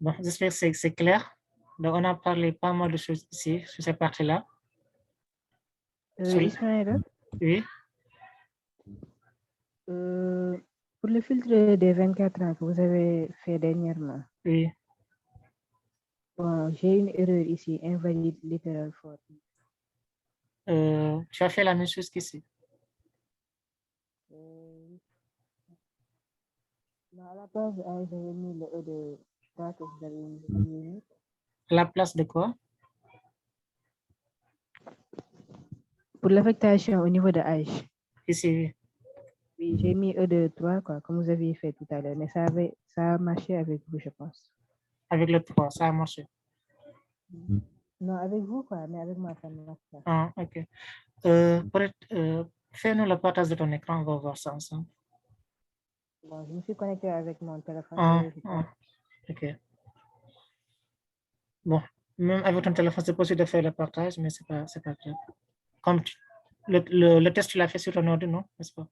Bon, j'espère que c'est clair. Donc, on a parlé pas mal de choses ici, sur cette partie-là.
Ismaël,
Oui.
Pour le filtre des 24 ans que vous avez fait dernièrement,
Oui.
Bon, j'ai une erreur ici, invalide littéral for.
Tu as fait la même chose qu'ici.
À la place j'avais mis le E de 3 que vous avez mis.
À la place de quoi?
Pour l'affectation au niveau de âge.
Ici, oui.
Oui, j'ai mis E de 3, quoi, comme vous aviez fait tout à l'heure, mais ça a marché avec vous, je pense.
Avec le 3, ça a marché.
Non, avec vous, quoi, mais avec moi, ça ne marche pas.
Ah, ok. Fais-nous le partage de ton écran, on va voir ça ensemble.
Bon, je me suis connecté avec mon téléphone.
Ok. Bon, même avec ton téléphone, c'est possible de faire le partage, mais c'est pas grave. Comme le test, tu l'as fait sur ton ordi, non? N'est-ce pas?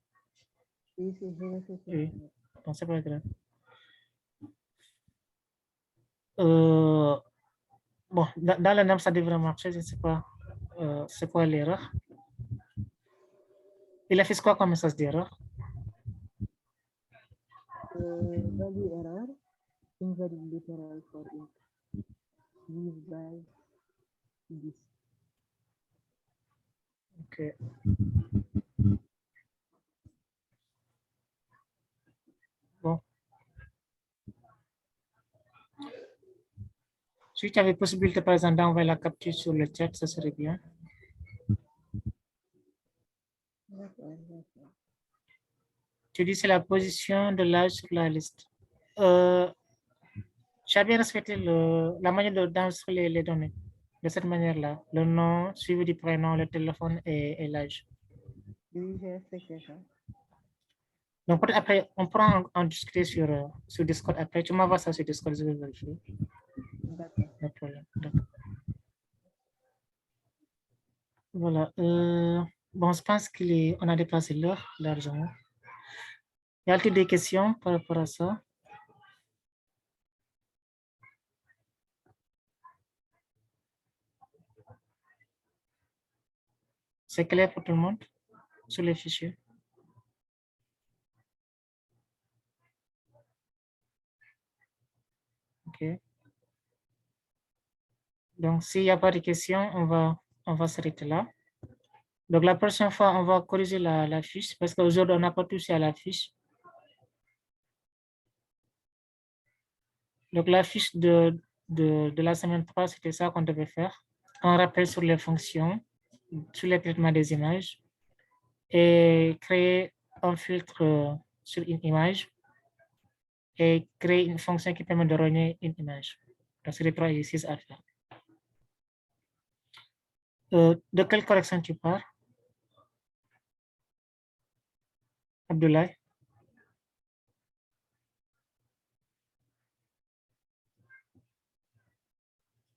Oui, je l'ai fait.
Oui, bon, c'est pas grave. Bon, dans le nom, ça devrait marcher, je ne sais pas c'est quoi l'erreur. Il a fait quoi comme message d'erreur?
Value error, invalid literal for int. Leave by this.
Ok. Bon. Si tu avais possibilité, par exemple, d'envoyer la capture sur le chat, ça serait bien. Tu dis c'est la position de l'âge sur la liste. Tu as bien respecté la manière d'enregistrer les données. De cette manière-là, le nom, suivi du prénom, le téléphone et l'âge.
Oui, j'ai respecté ça.
Donc, peut-être après, on pourra en discuter sur Discord après. Tu m'envoies ça sur Discord, je vais vérifier.
D'accord.
Pas de problème. Voilà. Bon, je pense qu'on a dépassé l'heure largement. Y a-t-il des questions par rapport à ça? C'est clair pour tout le monde sur les fichiers? OK. Donc, s'il n'y a pas de questions, on va s'arrêter là. Donc, la prochaine fois, on va corriger la fiche parce qu'aujourd'hui, on n'a pas touché à la fiche. Donc, la fiche de la semaine 3, c'était ça qu'on devait faire. Un rappel sur les fonctions, sur les traitements des images et créer un filtre sur une image et créer une fonction qui permet de relier une image. Donc, c'est les 3 exercices à faire. De quelle correction tu parles, Abdoulaye?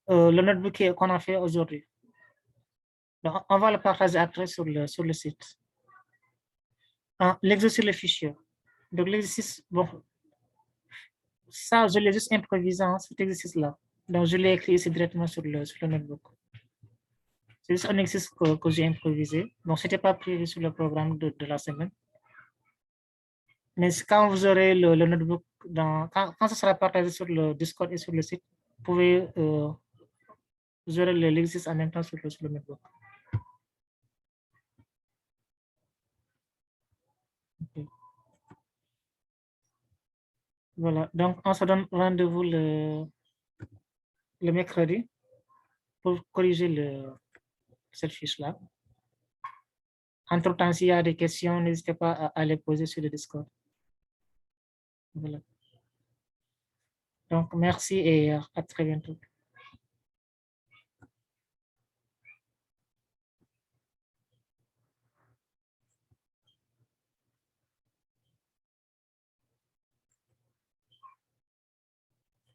Le notebook qu'on a fait aujourd'hui. On va le partager après sur le site. L'exercice sur le fichier. Donc, l'exercice, bon, ça, je l'ai juste improvisé, cet exercice-là. Donc, je l'ai écrit ici directement sur le notebook. C'est juste un exercice que j'ai improvisé. Donc, ce n'était pas prévu sur le programme de la semaine. Mais quand vous aurez le notebook, quand ce sera partagé sur le Discord et sur le site, vous pouvez, vous aurez l'exercice en même temps sur le notebook. Voilà, donc on se donne rendez-vous le mercredi pour corriger cette fiche-là. Entre-temps, s'il y a des questions, n'hésitez pas à les poser sur le Discord. Voilà. Donc, merci et à très bientôt.